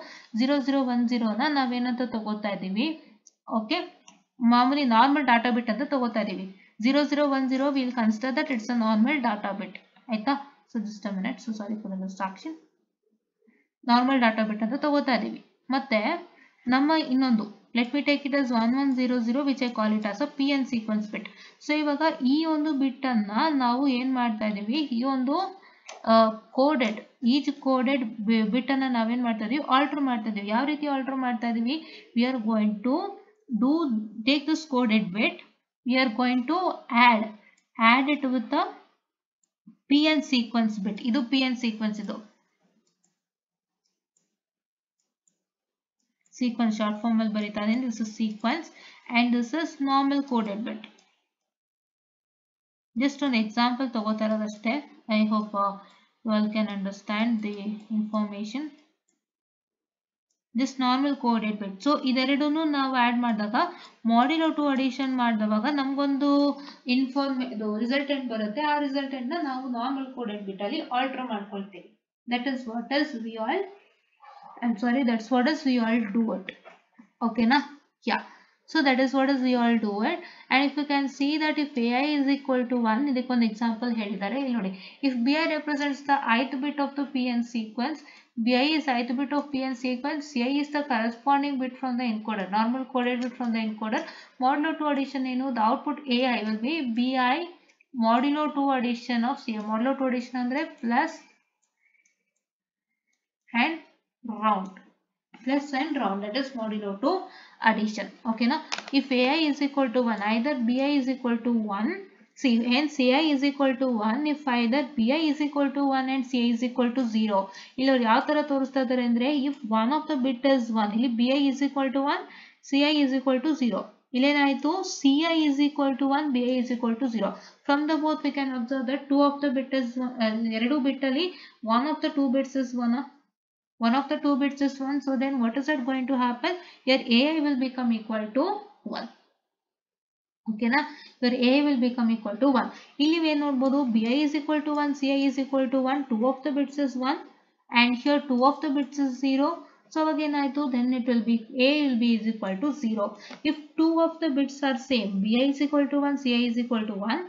0010 ನ ನಾವೇನಂತ ತಗೋತಾ ಇದೀವಿ? ಓಕೆ, ಮಾಮೂಲಿ ನಾರ್ಮಲ್ ಡಾಟಾ ಬಿಟ್ ಅಂತ ತಗೋತಾ ಇದೀವಿ. 0010 will consider that it's a normal data bit. ಆಯ್ತಾ? So just a minute, so sorry for the distraction. Normal data bit ಅಂತ ತಗೋತಾ ಇದೀವಿ. ಮತ್ತೆ ನಮ್ಮ ಇನ್ನೊಂದು let me take it as 1100 which I call it as a PN sequence bit. So ಇವಾಗ ಈ ಒಂದು ಬಿಟ್ ಅನ್ನ ನಾವು ಏನ್ ಮಾಡ್ತಾ ಇದೀವಿ, ಈ ಒಂದು ಕೋಡೆಡ್ ಈಚ್ ಕೋಡೆಡ್ ಬಿಟ್ ಅನ್ನ ನಾವೇನ್ ಮಾಡ್ತಾ ಇದೀವಿ, ಆಲ್ಟರ್ ಮಾಡ್ತಾ ಇದೀವಿ. ಯಾವ ರೀತಿ ಆಲ್ಟರ್ ಮಾಡ್ತಾ ಇದೀವಿ, we are going to take this coded bit, we are going to add it with the PN sequence bit. ಇದು PN sequence, ಇದು sequence short form ಅಲ್ಲಿ ಬರೀತಾ ಇದೀನಿ. This is sequence and this is normal coded bit. Just an example ತಗೋತಾ ಇರೋದಷ್ಟೇ. I hope you all can understand the information. This normal coded bit. So ಇದೆರಡನ್ನು ನಾವು add ಮಾಡಿದಾಗ ಮಾಡ್ಯುಲೋ 2 addition ಮಾಡಿದಾಗ ನಮಗೊಂದು resultant ಬರುತ್ತೆ. ಆ ರಿಸಲ್ಟೆಂಟ್ ನ ನಾವು ನಾರ್ಮಲ್ ಕೋಡೆಡ್ ಬಿಟ್ ಅಲ್ಲಿ ಆಲ್ಟರ್ ಮಾಡ್ಕೊಳ್ತೀವಿ. That is what is we all that's what is we all do it. Okay na? Yeah. So that is what is we all do it. And if you can see that if AI is equal to 1, ಇದಕ್ಕೆ ಒಂದು example ಹೇಳಿದ್ದಾರೆ ಇಲ್ಲಿ ನೋಡಿ. If BI represents the ith bit of the PN sequence, BI is ith bit of PN sequence, CI is the corresponding bit from the encoder, normal coded bit from the encoder. Modulo 2 addition ಏನು, the output AI will be BI modulo 2 addition of CI. Modulo 2 addition ಅಂದ್ರೆ plus and round. Plus and round, that is modulo 2 addition. Okay na? If AI is equal to 1, either BI is equal to 1, see hence CI is equal to 1 if either BI is equal to 1 and CI is equal to 0. ಇಲ್ಲಿ ಅವರು ಯಾವ ತರ ತೋರಿಸ್ತಾ ಇದ್ದಾರೆ ಅಂದ್ರೆ, if one of the bit is 1, ಇಲ್ಲಿ BI is equal to 1, CI is equal to 0. ಇಲ್ಲೇನಾಯ್ತು, CI is equal to 1, BI is equal to 0. From the both we can observe that two of the bit is ಎರಡು bit ಅಲ್ಲಿ one of the two bits is 1. One of the two bits is 1. So then what is it going to happen? Your AI will become equal to 1. Okay na? Your AI will become equal to 1. ಇಲ್ಲಿ ಏನು ನೋಡಬಹುದು, BI is equal to 1, CI is equal to 1, two of the bits is 1 and here two of the bits is 0. So again then it will be A will be is equal to 0. If two of the bits are same, BI is equal to 1, CI is equal to 1,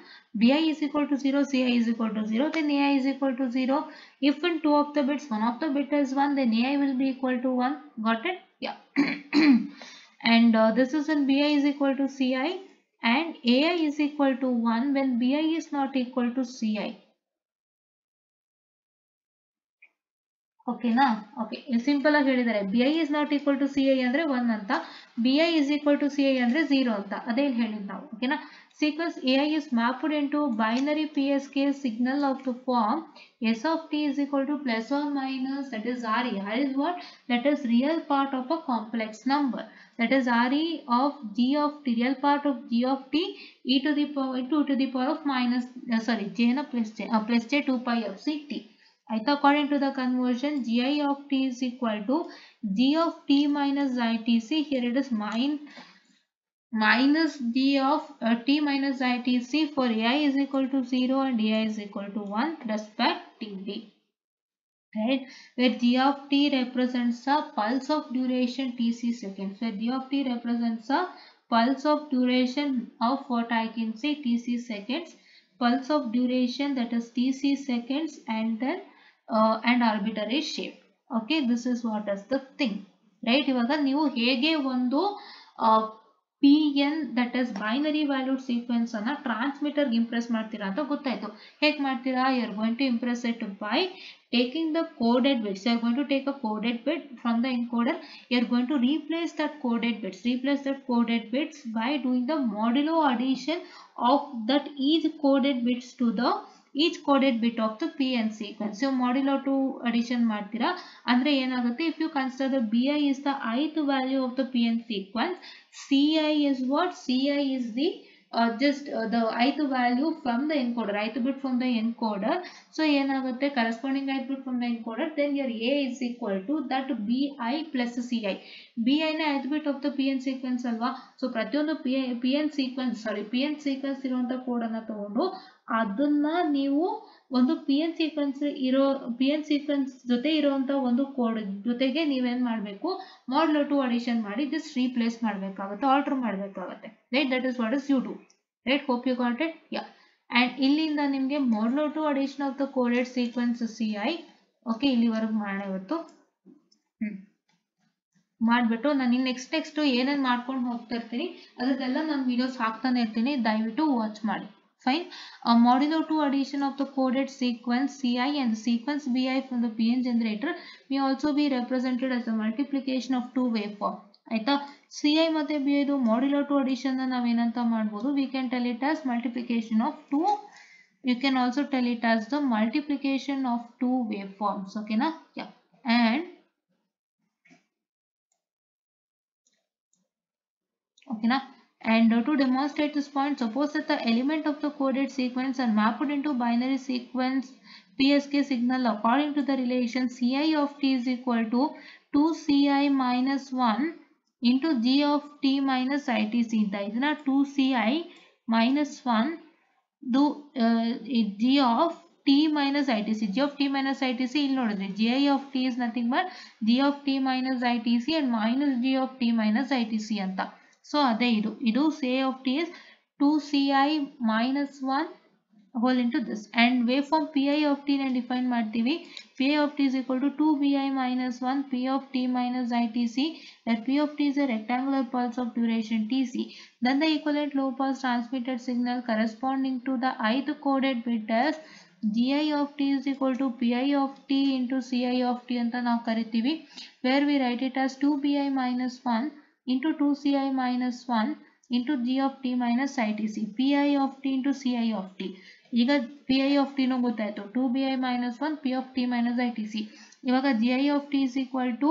BI is equal to 0, CI is equal to 0, then AI is equal to 0. If in two of the bits, one of the bit is 1, then AI will be equal to 1. Got it? Yeah. And this is when BI is equal to CI and AI is equal to 1 when BI is not equal to CI. Okay na? Okay. Simple ಆಗಿ ಹೇಳಿದ್ದಾರೆ, BI is not equal to CI ಅಂದ್ರೆ 1 ಅಂತ, BI is equal to CI ಅಂದ್ರೆ 0 ಅಂತ. ಅದೇ ಹೇಳಿದ್ ನಾವು. Okay na? Sequence AI is mapped into binary PSK signal of the form S of t is equal to plus or minus, that is RE. R is what? That is real part of a complex number. That is RE of G of t, real part of G of t e to the power 2 to the power of minus J na plus J 2 pi of C t. According to the conversion, Gi of t is equal to G of t minus ITC. Here it is minus G of t minus ITC for AI is equal to 0 and AI is equal to 1 respectively. Right? Where G of t represents a pulse of duration Tc seconds. Where G of t represents a pulse of duration of what I can say Tc seconds. Pulse of duration, that is Tc seconds, and then and arbitrary shape. Okay, this is what is the thing. Right? ಇವಾಗ ನೀವು ಹೇಗೆ ಒಂದು PN, that is binary valued sequence ಅನ್ನ transmitter Impress ಮಾಡ್ತೀರಾ ಅಂತ ಗೊತ್ತಾಯ್ತು. ಹೇಗೆ ಮಾಡ್ತೀರಾ? You are going to impress it by taking the coded bits. You are going to take a coded bit from the encoder. You are going to replace that coded bits by doing the modulo addition of that each coded bits to the each coded bit of the PN sequence. So modulo 2 addition ಮಾಡ್ತೀರಾ ಅಂದ್ರೆ ಏನಾಗುತ್ತೆ, if you consider the BI is the ith value of the PN sequence, CI is what? CI is the the ith value from the encoder, ith bit from the encoder. So ಏನಾಗುತ್ತೆ, corresponding ith bit from the encoder, then your A is equal to that BI plus CI. BI ನ ith bit of the PN sequence ಅಲ್ವಾ. So ಪ್ರತಿಯೊಂದು PN sequence ಇರುವಂತ code ಅನ್ನ ತಗೊಂಡು ಅದನ್ನ ನೀವು ಒಂದು PN ಸೀಕ್ವೆನ್ಸ್ ಜೊತೆ ಇರುವಂತ ಒಂದು ಕೋಡ್ ಜೊತೆಗೆ ನೀವೇನ್ ಮಾಡಬೇಕು, ಮಾಡ್ಯುಲೋ ಟು ಅಡಿಷನ್ ಮಾಡಿ ಜಸ್ಟ್ ರೀಪ್ಲೇಸ್ ಮಾಡಬೇಕಾಗುತ್ತೆ, ಆಲ್ಟರ್ ಮಾಡಬೇಕಾಗುತ್ತೆ, right. That is what is you do, right. Hope you got it. Yeah. And ಇಲ್ಲಿಂದ ನಿಮಗೆ modulo two addition of the coded sequence CI. Okay, ಇಲ್ಲಿವರೆಗೂ ಮಾಡೋಣ ಇವತ್ತು. ಮಾಡ್ಬಿಟ್ಟು ನಾನು ನೆಕ್ಸ್ಟ್ ಏನೇನು ಮಾಡ್ಕೊಂಡು ಹೋಗ್ತಾ ಇರ್ತೀನಿ ಅದಕ್ಕೆಲ್ಲ ನಾನು ವಿಡಿಯೋಸ್ ಹಾಕ್ತಾನೆ ಇರ್ತೀನಿ, ದಯವಿಟ್ಟು ವಾಚ್ ಮಾಡಿ. Fine. A modulo to addition of the coded sequence CI and the sequence BI from the PN generator may also be represented as a multiplication of two waveform. ಆಯ್ತಾ, CI ಮತ್ತೆ BI ದು modulo to addition ನಾವೇನಂತ ಮಾಡ್ಬೋದು, we can tell it as multiplication of two. You can also tell it as the multiplication of two waveforms. Okay na? Yeah. And okay na? And to demonstrate this point, suppose that the element of the coded sequence are mapped into binary sequence PSK signal according to the relation CI of t is equal to 2CI minus 1 into G of t minus ITC. ಇದನ್ನ 2CI minus 1 do G of t minus ITC. G of t minus ITC ಇಲ್ಲಿ ನೋಡಿದ್ರಿ, GI of t is nothing but G of t minus ITC and minus G of t minus ITC ಅಂತ. So ಅದೇ ಇದು CI of t is 2CI minus 1 whole into this, and waveform PI of t ನ define ಮಾಡ್ತೀವಿ. PI of t is equal to 2BI minus 1 P of t minus ITC, that P of t is a rectangular pulse of duration TC. Then the equivalent low pass transmitted signal corresponding to the ith coded bit as GI of t is equal to PI of t into CI of t ಅಂತ ನಾವು ಕರಿತೀವಿ, where we write it as 2BI minus 1 into 2CI minus 1 into G of t minus ITC, PI of t into CI of t. ಈಗ PI of t ನೂ ಗೊತ್ತಾಯ್ತು, 2BI minus 1 P of t minus ITC. ಇವಾಗ GI of t is equal to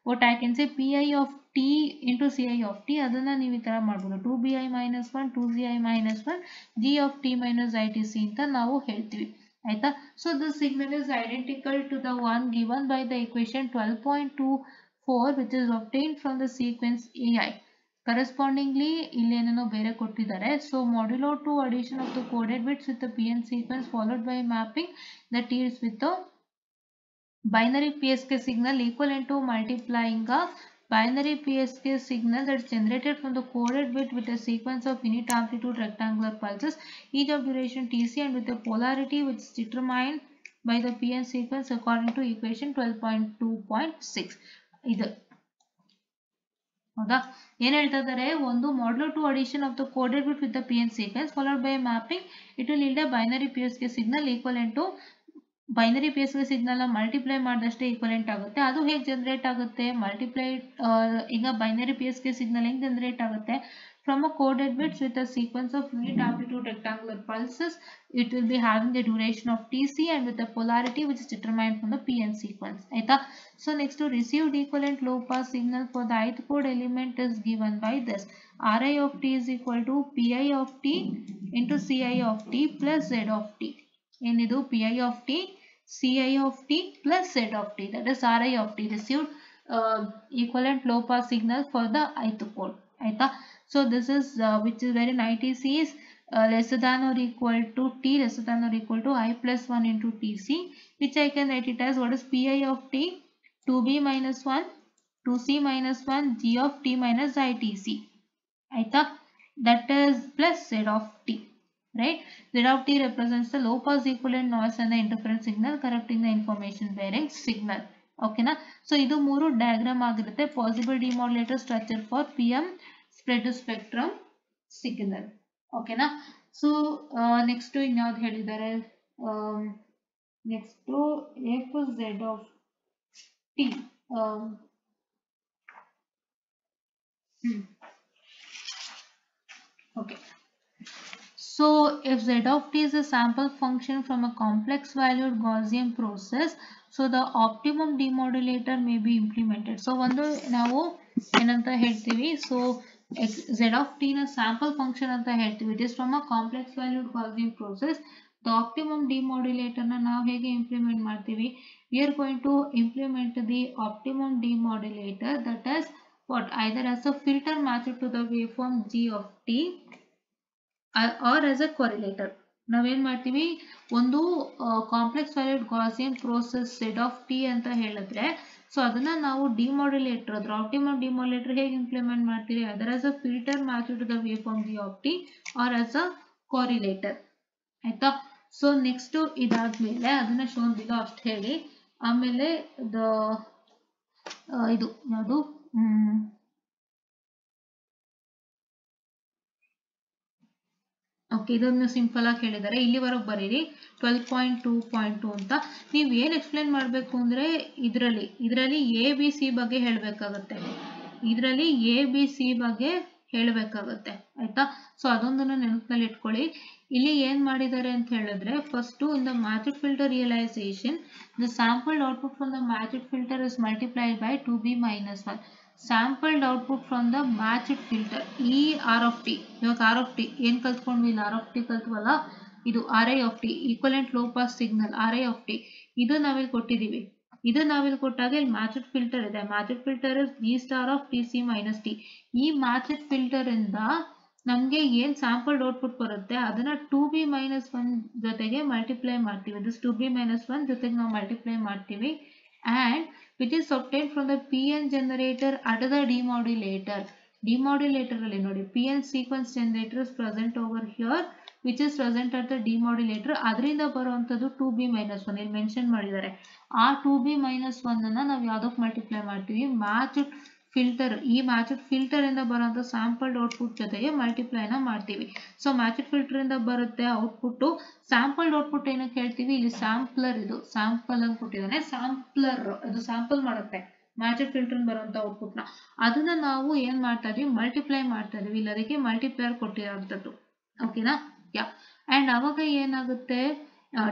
what I can say PI of t into CI of t. ಅದನ್ನ ನೀವು ಈ ತರ ಮಾಡ್ಬೋದು, 2BI minus 1 2CI minus 1 G of t minus ITC ಅಂತ ನಾವು ಹೇಳ್ತೀವಿ. ಆಯ್ತಾ. So this signal is identical to the one given by the equation 12.24 which is obtained from the sequence AI. Correspondingly ಇಲ್ಲಿ ಏನೇನೋ ಬೇರೆ ಕೊಟ್ಟಿದ್ದಾರೆ. So modulo to addition of the coded bits with the PN sequence followed by mapping that is with the binary PSK signal equivalent to multiplying a binary PSK signal that is generated from the coded bit with a sequence of unit amplitude rectangular pulses each of duration TC and with a polarity which is determined by the PN sequence according to equation 12.2.6. ಇದು ಹೌದಾ, ಏನ್ ಹೇಳ್ತಾ ಇದ್ದಾರೆ, ಒಂದು modulo to addition of the coded bit with the PN sequence followed by mapping, it will yield a binary PSK signal equivalent to binary PSK signal multiply ಮಾಡಿದಷ್ಟೇ equivalent ಆಗುತ್ತೆ. ಅದು ಹೇಗೆ ಜನರೇಟ್ ಆಗುತ್ತೆ, ಈಗ ಬೈನರಿ PSK ಸಿಗ್ನಲ್ ಹೆಂಗೆ generate ಆಗುತ್ತೆ, from a coded bits with a sequence of unit amplitude rectangular pulses, it will be having the duration of TC and with a polarity which is determined from the PN sequence. ಆಯ್ತಾ. So next received equivalent low pass signal for the ith code element is given by this, Ri of t is equal to Pi of t into Ci of t plus Z of t. ಏನಿದು Pi of t Ci of t plus Z of t, that is Ri of t, received equivalent low pass signal for the ith code. ಆಯ್ತಾ. So this is which is wherein ITC is lesser than or equal to t lesser than or equal to I plus 1 into TC, which I can write it as what is Pi of t 2b minus 1 2c minus 1 G of t minus ITC. ಆಯ್ತಾ, that is plus Z of t. Right, Z of t represents the low pass equivalent noise and the interference signal corrupting the information bearing signal. Okay na. So idu ಮೂರು diagram ಆಗಿರುತ್ತೆ, possible demodulator structure for PM spread spectrum signal. Okay na. So next ಇನ್ಯಾವ್ದು ಹೇಳಿದ್ದಾರೆ, next F Z of t. Okay. So if Z of t is a sample function from a complex valued Gaussian process, so the optimum demodulator may be implemented. So ಒಂದು ನಾವು ಏನಂತ ಹೇಳ್ತೀವಿ, so Z of t ನ sample function ಅಂತ ಹೇಳ್ತೀವಿ, it is from a complex valued Gaussian process. The optimum demodulator ನ ನಾವು ಹೇಗೆ ಇಂಪ್ಲಿಮೆಂಟ್ ಮಾಡ್ತೀವಿ, we are going to implement the optimum demodulator, that is what, either as a filter matched to the waveform G of t or as a correlator. ನಾವೇನ್ ಮಾಡ್ತೀವಿ, ಒಂದು complex valued Gaussian process set of T ಅಂತ ಹೇಳಿದ್ರೆ, so ಅದನ್ನ ನಾವು ಡಿಮಾಡ್ಯುಲೇಟರ್, ಅದ್ರ optimum ಡಿಮಾಡ್ಯುಲೇಟರ್ ಹೇಗೆ implement ಮಾಡ್ತೀವಿ, either as a filter match to the waveform g of t or as a correlator. ಆಯ್ತಾ. ಸೊ ನೆಕ್ಸ್ಟ್ ಇದಾದ್ಮೇಲೆ ಅದನ್ನ ಶೋನ್ ಬಿಲೋ ಅಷ್ಟು ಹೇಳಿ, ಆಮೇಲೆ ಇದು ಯಾವುದು, ಓಕೆ, ಇದನ್ನು ಸಿಂಪಲ್ ಆಗಿ ಹೇಳಿದ್ದಾರೆ. ಇಲ್ಲಿವರೆಗೆ ಬರೀರಿ 12.2.2 ಅಂತ. ನೀವು ಏನು ಎಕ್ಸ್ಪ್ಲೇನ್ ಮಾಡಬೇಕು ಅಂದರೆ ಇದರಲ್ಲಿ ಎ ಬಿ ಸಿ ಬಗ್ಗೆ ಹೇಳಬೇಕಾಗತ್ತೆ, ಇದರಲ್ಲಿ ಎ ಬಿ ಸಿ ಬಗ್ಗೆ ಹೇಳಬೇಕಾಗತ್ತೆ. ಆಯ್ತಾ. ಸೊ ಅದೊಂದನ್ನು ನೆನಪಿನಲ್ಲಿ ಇಟ್ಕೊಳ್ಳಿ. ಇಲ್ಲಿ ಏನ್ ಮಾಡಿದ್ದಾರೆ ಅಂತ ಹೇಳಿದ್ರೆ, first in the matched filter realisation the sampled output from the matched filter is multiplied by 2b-1. Sampled output from the matched filter, ಈ ಆರ್ ಆಫ್ ಟಿ, ಇವಾಗ ಆರ್ ಆಫ್ ಟಿ ಏನ್ ಕಲ್ತ್ಕೊಂಡ್ವಿ, ಇಲ್ಲಿ ಆರ್ ಆಫ್ ಟಿ ಕಲ್ತ್ವಲ್ಲ, ಇದು r i of t, equivalent low pass signal r i of t, ಇದು ನಾವಿಲ್ಲಿ ಕೊಟ್ಟಿದೀವಿ. ಇದು ನಾವಿಲ್ಲಿ ಕೊಟ್ಟಾಗ ಇಲ್ಲಿ ಮ್ಯಾಚಿಡ್ ಫಿಲ್ಟರ್ ಇದೆ, matched filter is g star of t c minus t. ಈ ಮ್ಯಾಚಿಡ್ ಫಿಲ್ಟರ್ ಇಂದ ನಮ್ಗೆ ಏನ್ ಸ್ಯಾಂಪಲ್ಡ್ ಔಟ್ಪುಟ್ ಬರುತ್ತೆ ಅದನ್ನ 2b-1 ಜೊತೆಗೆ ಮಲ್ಟಿಪ್ಲೈ ಮಾಡ್ತೀವಿ. ದಿಸ್ 2b-1 ಜೊತೆಗೆ ನಾವು ಮಲ್ಟಿಪ್ಲೈ ಮಾಡ್ತೀವಿ, and which is obtained from the PN generator at the demodulator. Demodulator ಅಲ್ಲಿ ನೋಡಿ, PN sequence generator is present over here, which is present at the demodulator. ಅದರಿಂದ ಬರುವಂತದ್ದು 2b-1 ಇಲ್ಲಿ ಮೆನ್ಷನ್ ಮಾಡಿದ್ದಾರೆ. ಆ 2b-1 ಅನ್ನ ನಾವು ಯಾವ್ದಕ್ಕೆ ಮಲ್ಟಿಪ್ಲೈ ಮಾಡ್ತೀವಿ, ಮ್ಯಾಚ್ಡ್ ಫಿಲ್ಟರ್, ಈ ಮ್ಯಾಚ್ಡ್ ಫಿಲ್ಟರ್ ಇಂದ ಬರುವಂತ ಸ್ಯಾಂಪಲ್ಡ್ ಔಟ್ಪುಟ್ ಜೊತೆಗೆ ಮಲ್ಟಿಪ್ಲೈನ ಮಾಡ್ತೀವಿ. ಸೊ ಮ್ಯಾಚ್ಡ್ ಫಿಲ್ಟರ್ ಇಂದ ಬರುತ್ತೆ ಔಟ್ಪುಟ್. ಸ್ಯಾಂಪಲ್ಡ್ ಔಟ್ಪುಟ್ ಏನಕ್ಕೆ ಹೇಳ್ತೀವಿ, ಇಲ್ಲಿ ಸ್ಯಾಂಪ್ಲರ್, ಇದು ಸ್ಯಾಂಪಲ್ ಅಂತ ಕೊಟ್ಟಿದ್ದಾನೆ, ಸ್ಯಾಂಪ್ಲರ್ ಅದು ಸ್ಯಾಂಪಲ್ ಮಾಡುತ್ತೆ ಮ್ಯಾಚ್ಡ್ ಫಿಲ್ಟರ್ ಬರುವಂತ ಔಟ್ಪುಟ್ ನ. ಅದನ್ನ ನಾವು ಏನ್ ಮಾಡ್ತಾ ಇದೀವಿ, ಮಲ್ಟಿಪ್ಲೈ ಮಾಡ್ತಾ ಇದೀವಿ. ಇಲ್ಲಿ ಅದಕ್ಕೆ ಮಲ್ಟಿಪ್ಲೈಯರ್ ಕೊಟ್ಟಿರೋಂಥದ್ದು. ಓಕೆನಾ. ಯಾ. ಅಂಡ್ ಅವಾಗ ಏನಾಗುತ್ತೆ,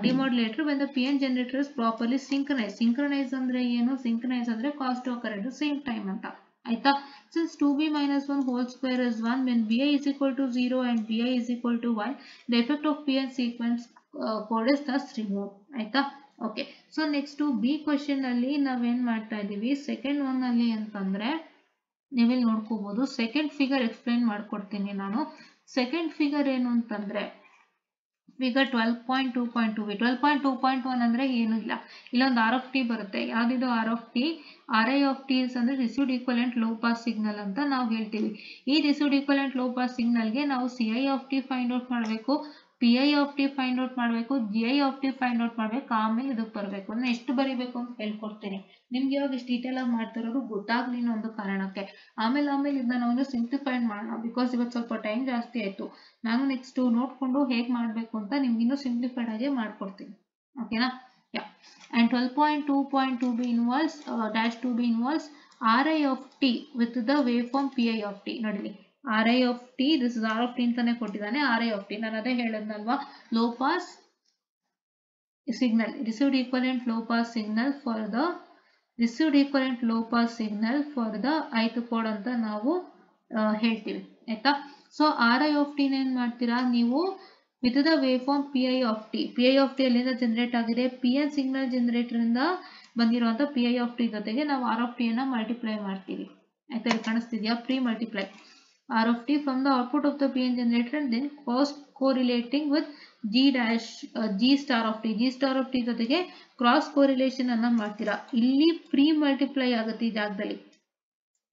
ಡಿಮಾಡ್ಯುಲೇಟರ್ when the PN generator is properly synchronized. Synchronize ಅಂದ್ರೆ ಏನು, synchronize ಅಂದ್ರೆ cause to occur at the same time ಅಂತ. ಆಯ್ತಾ. Since 2b-1 whole square is 1, when bi is equal to 0 and bi is equal to 1, the effect of PN sequence code is thus removed. ಆಯ್ತಾ. Okay. So next B question ಅಲ್ಲಿ ನಾವೇನ್ ಮಾಡ್ತಾ ಇದೀವಿ, second one ಅಲ್ಲಿ ಅಂತಂದ್ರೆ ನೀವಿಲ್ಲಿ ನೋಡ್ಕೋಬಹುದು. Second figure explain ಮಾಡ್ಕೊಡ್ತೀನಿ ನಾನು. ಸೆಕೆಂಡ್ ಫಿಗರ್ ಏನು ಅಂತಂದ್ರೆ ಫಿಗರ್ 12.2.2. 12.2.1 ಅಂದ್ರೆ ಏನು ಇಲ್ಲ, ಇಲ್ಲೊಂದು ಆರ್ ಆಫ್ ಟಿ ಬರುತ್ತೆ. ಯಾವ್ದಿದು r of t, r i of t ಅಂದ್ರೆ received equivalent low pass signal ಅಂತ ನಾವು ಹೇಳ್ತೀವಿ. ಈ ರಿಸೀವ್ಡ್ ಈಕ್ವಲೆಂಟ್ ಲೋ ಪಾಸ್ ಸಿಗ್ನಲ್ಗೆ ನಾವು c i of t find out ಮಾಡಬೇಕು, p i of t find out ಮಾಡಬೇಕು, g i of t find out ಮಾಡಬೇಕು, ಆಮೇಲೆ ಇದಕ್ಕೆ ಬರಬೇಕು. ಅದನ್ನ ಎಷ್ಟು ಬರೀಬೇಕು ಅಂತ ಹೇಳ್ಕೊಡ್ತೀನಿ ನಿಮ್ಗೆ. ಇವಾಗ ಇಷ್ಟು ಡೀಟೇಲ್ ಆಗಿ ಮಾಡ್ತಿರೋದು ಗೊತ್ತಾಗ್ಲಿ ಅನ್ನೋ ಒಂದು ಕಾರಣಕ್ಕೆ. ಆಮೇಲೆ ಇದನ್ನ ನಾವು ಸಿಂಪ್ಲಿಫೈಡ್ ಮಾಡೋಣ, ಬಿಕಾಸ್ ಇವತ್ತು ಸ್ವಲ್ಪ ಟೈಮ್ ಜಾಸ್ತಿ ಆಯ್ತು. ನಾನು ನೆಕ್ಸ್ಟ್ ನೋಡ್ಕೊಂಡು ಹೇಗೆ ಮಾಡಬೇಕು ಅಂತ ನಿಮ್ಗೆ ಇನ್ನೂ ಸಿಂಪ್ಲಿಫೈಡ್ ಆಗಿ ಮಾಡ್ಕೊಡ್ತೀನಿ. ಓಕೆನಾ. Yeah. And 12.2.2b involves -2b involves r i of t with the waveform p i of t. ನೋಡಿ, r i of t, this is r of t ಅಂತಾನೆ ಕೊಟ್ಟಿದ್ದಾನೆ. ಆರ್ ಐ ಆಫ್ ಟಿ ನಾನು ಅದೇ ಹೇಳದ್ನಲ್ವಾ, low pass signal, received equivalent low pass signal for the received equivalent low pass signal for the ith code ಅಂತ ನಾವು ಹೇಳ್ತೀವಿ. ಆಯ್ತಾ. So r i of t ಏನ್ ಮಾಡ್ತೀರಾ ನೀವು, with the waveform p i of t. P i of t ಅಲ್ಲಿಂದ generate ಆಗಿದೆ, p n signal generator ಇಂದ ಬಂದಿರುವಂತ ಪಿ ಐ ಆಫ್ ಟಿ ಜೊತೆಗೆ ನಾವು ಆರ್ ಆಫ್ ಟಿ ಅನ್ನ ಮಲ್ಟಿಪ್ಲೈ ಮಾಡ್ತೀವಿ. ಆಯ್ತಾ, ಇಲ್ಲಿ ಕಾಣಿಸ್ತಿದ್ಯಾ, pre multiply r of t from the output of the p n generator and then cross correlating with g star of t. G star of t ಜೊತೆಗೆ cross correlation ಅನ್ನ ಮಾಡ್ತೀರಾ. ಇಲ್ಲಿ pre multiply ಆಗುತ್ತೆ ಈ ಜಾಗದಲ್ಲಿ,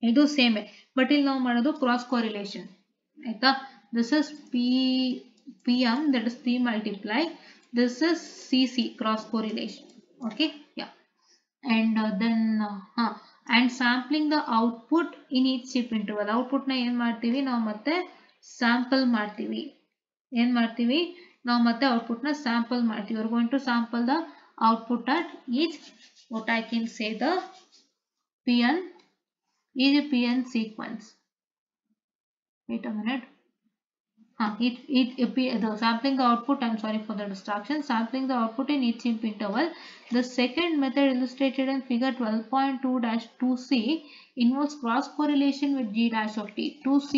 ಇದು ಸೇಮೆ, ಬಟ್ ಇಲ್ಲಿ ನಾವು ಮಾಡೋದು ಕ್ರಾಸ್ ಕೋರಿಲೇಷನ್. ಆಯ್ತಾ. This is PM, that is pre multiply. This is CC, cross correlation. Okay. Yeah. And then and sampling the output in each chip interval. Output na ಏನು ಮಾಡ್ತೀವಿ ನಾವು ಮತ್ತೆ sample ಮಾಡ್ತೀವಿ. ಏನು ಮಾಡ್ತೀವಿ ನಾವು ಮತ್ತೆ output na sample ಮಾಡ್ತೀವಿ. We are going to sample the output at each, what I can say, the PN sequence. Wait a minute. Sampling the output, I'm sorry for the distraction, sampling the output in each chip interval. The second method illustrated in figure 12.2-2c involves cross correlation with G dash of T. 2c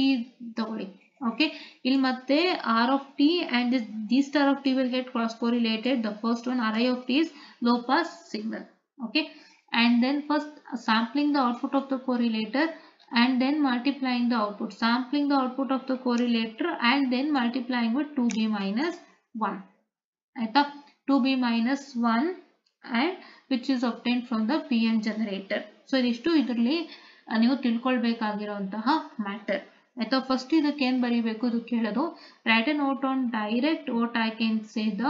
ತಗೊಳ್ಳಿ. Okay, ಇಲ್ಲಿ ಮತ್ತೆ R of T and this G star of T will get cross correlated. The first one, Ri of T, is low pass signal. Okay, and then first sampling the output of the correlator and then multiplying the output, sampling the output of the correlator and then multiplying with 2b minus 1 ಆಯ್ತಾ 2b minus 1 and which is obtained from the pn generator. So ಇದಿಷ್ಟು ಇದರಲ್ಲಿ ನೀವು ತಿಳ್ಕೊಳ್ಬೇಕಾಗಿರುವಂತಹ matter ಆಯ್ತಾ. First ಇದಕ್ಕೆ ಏನ್ ಬರೀಬೇಕು ಇದು ಕೇಳೋದು write a note on direct what I can say the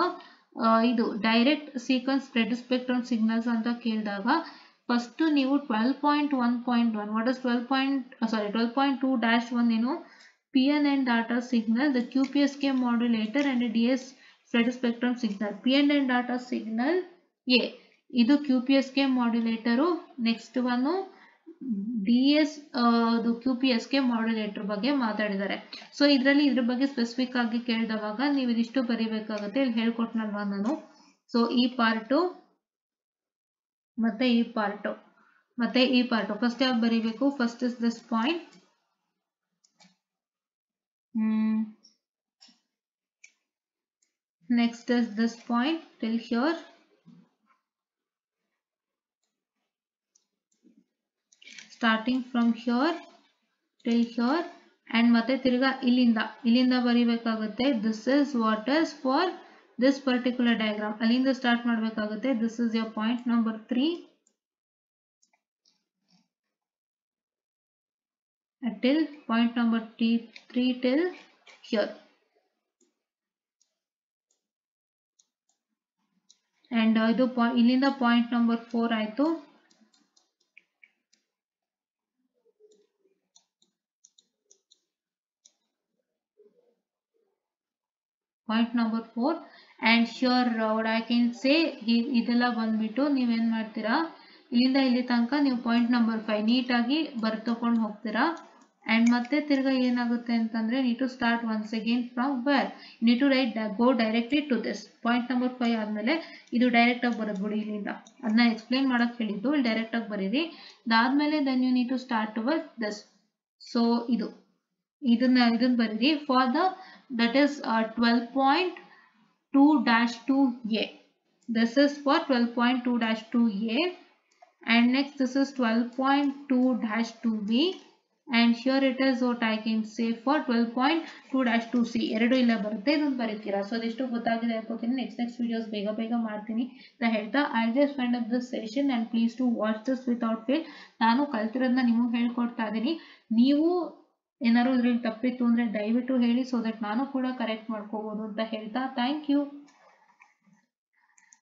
ಇದು direct sequence spread spectrum signals ಅಂತ ಕೇಳಿದಾಗ ಫಸ್ಟ್ ನೀವು 12.1.1 ವಾಟ್ ಇಸ್ 12.2-1 ಏನು PNN data signal, the QPSK modulator and a DS spread spectrum signal. PNN data signal A ಇದು QPSK modulator, next one DS ಅದು QPSK modulator ಬಗ್ಗೆ ಮಾತಾಡಿದ್ದಾರೆ. So ಇದರಲ್ಲಿ ಇದ್ರ ಬಗ್ಗೆ ಸ್ಪೆಸಿಫಿಕ್ ಆಗಿ ಕೇಳಿದವಾಗ ನೀವು ಇದಿಷ್ಟು ಬರೀಬೇಕಾಗುತ್ತೆ. ಇಲ್ಲಿ ಹೇಳ್ಕೊಟ್ನಲ್ವಾ ನಾನು. ಸೊ ಈ ಪಾರ್ಟು ಮತ್ತೆ ಈ ಪಾರ್ಟು ಮತ್ತೆ ಈ ಪಾರ್ಟು ಫಸ್ಟ್ ಯಾವ್ದು ಬರೀಬೇಕು first is this point. Next is this point till here. Starting from here till here and ಮತ್ತೆ ತಿರ್ಗಾ ಇಲ್ಲಿಂದ ಬರೀಬೇಕಾಗುತ್ತೆ. This is what is for this particular diagram. ಅಲ್ಲಿಂದ ಸ್ಟಾರ್ಟ್ ಮಾಡಬೇಕಾಗುತ್ತೆ. This is your point number 3 till point number 3 till here. And ಇದು ಇಲ್ಲಿಂದ point number 4 ಆಯ್ತು. Point number 4 and here what I can say ಇದೆಲ್ಲ ಬಂದ್ಬಿಟ್ಟು ನೀವೇನ್ ಮಾಡ್ತೀರಾ ಇಲ್ಲಿಂದ ಇಲ್ಲಿ ತನಕ ನೀವು ಪಾಯಿಂಟ್ ನಂಬರ್ 5 ನೀಟಾಗಿ ಬರ್ತಕೊಂಡು ಹೋಗ್ತೀರಾ. and ಮತ್ತೆ ತಿರ್ಗಾ ಏನಾಗುತ್ತೆ ಅಂತಂದ್ರೆ need to start once again from where you need to go directly to this point number 5 ಆದ್ಮೇಲೆ ಇದು ಡೈರೆಕ್ಟ್ ಆಗಿ ಬರೋದ್ಬಿಡಿ ಇಲ್ಲಿಂದ. ಅದನ್ನ ಎಕ್ಸ್ಪ್ಲೈನ್ ಮಾಡಕ್ ಹೇಳಿದ್ದು ಇಲ್ಲಿ ಡೈರೆಕ್ಟ್ ಆಗಿ ಬರೀರಿ. ಅದಾದ್ಮೇಲೆ then you need to start with this. So ಇದನ್ನ ಬರೀರಿ for the that is 12.2-2a. this is for 12.2-2a and next this is 12.2-2b and here it is what I can say for 12.2-2c. ಎರಡು ಇಲ್ಲ ಬರುತ್ತೆ ಇದನ್ನ ಬರೀತೀರಾ. So ಅದಿಷ್ಟು ಗೊತ್ತಾಗಿದೆ ಅನ್ಕೋತೀನಿ. Next videos ಬೇಗ ಮಾಡ್ತೀನಿ ಅಂತ ಹೇಳ್ತಾ I just find up this session and please to watch this without fail. ನಾನು ಕಲ್ತಿರೋದನ್ನ ನಿಮಗೆ ಹೇಳ್ಕೊಡ್ತಾ ಇದ್ದೀನಿ. ನೀವು ಏನಾದ್ರು ಇದ್ರಲ್ಲಿ ತಪ್ಪಿತ್ತು ಅಂದ್ರೆ ದಯವಿಟ್ಟು ಹೇಳಿ ಸೊ ದಟ್ ನಾನು ಕೂಡ ಕರೆಕ್ಟ್ ಮಾಡ್ಕೋಬಹುದು ಅಂತ ಹೇಳ್ತಾ ಥ್ಯಾಂಕ್ ಯು.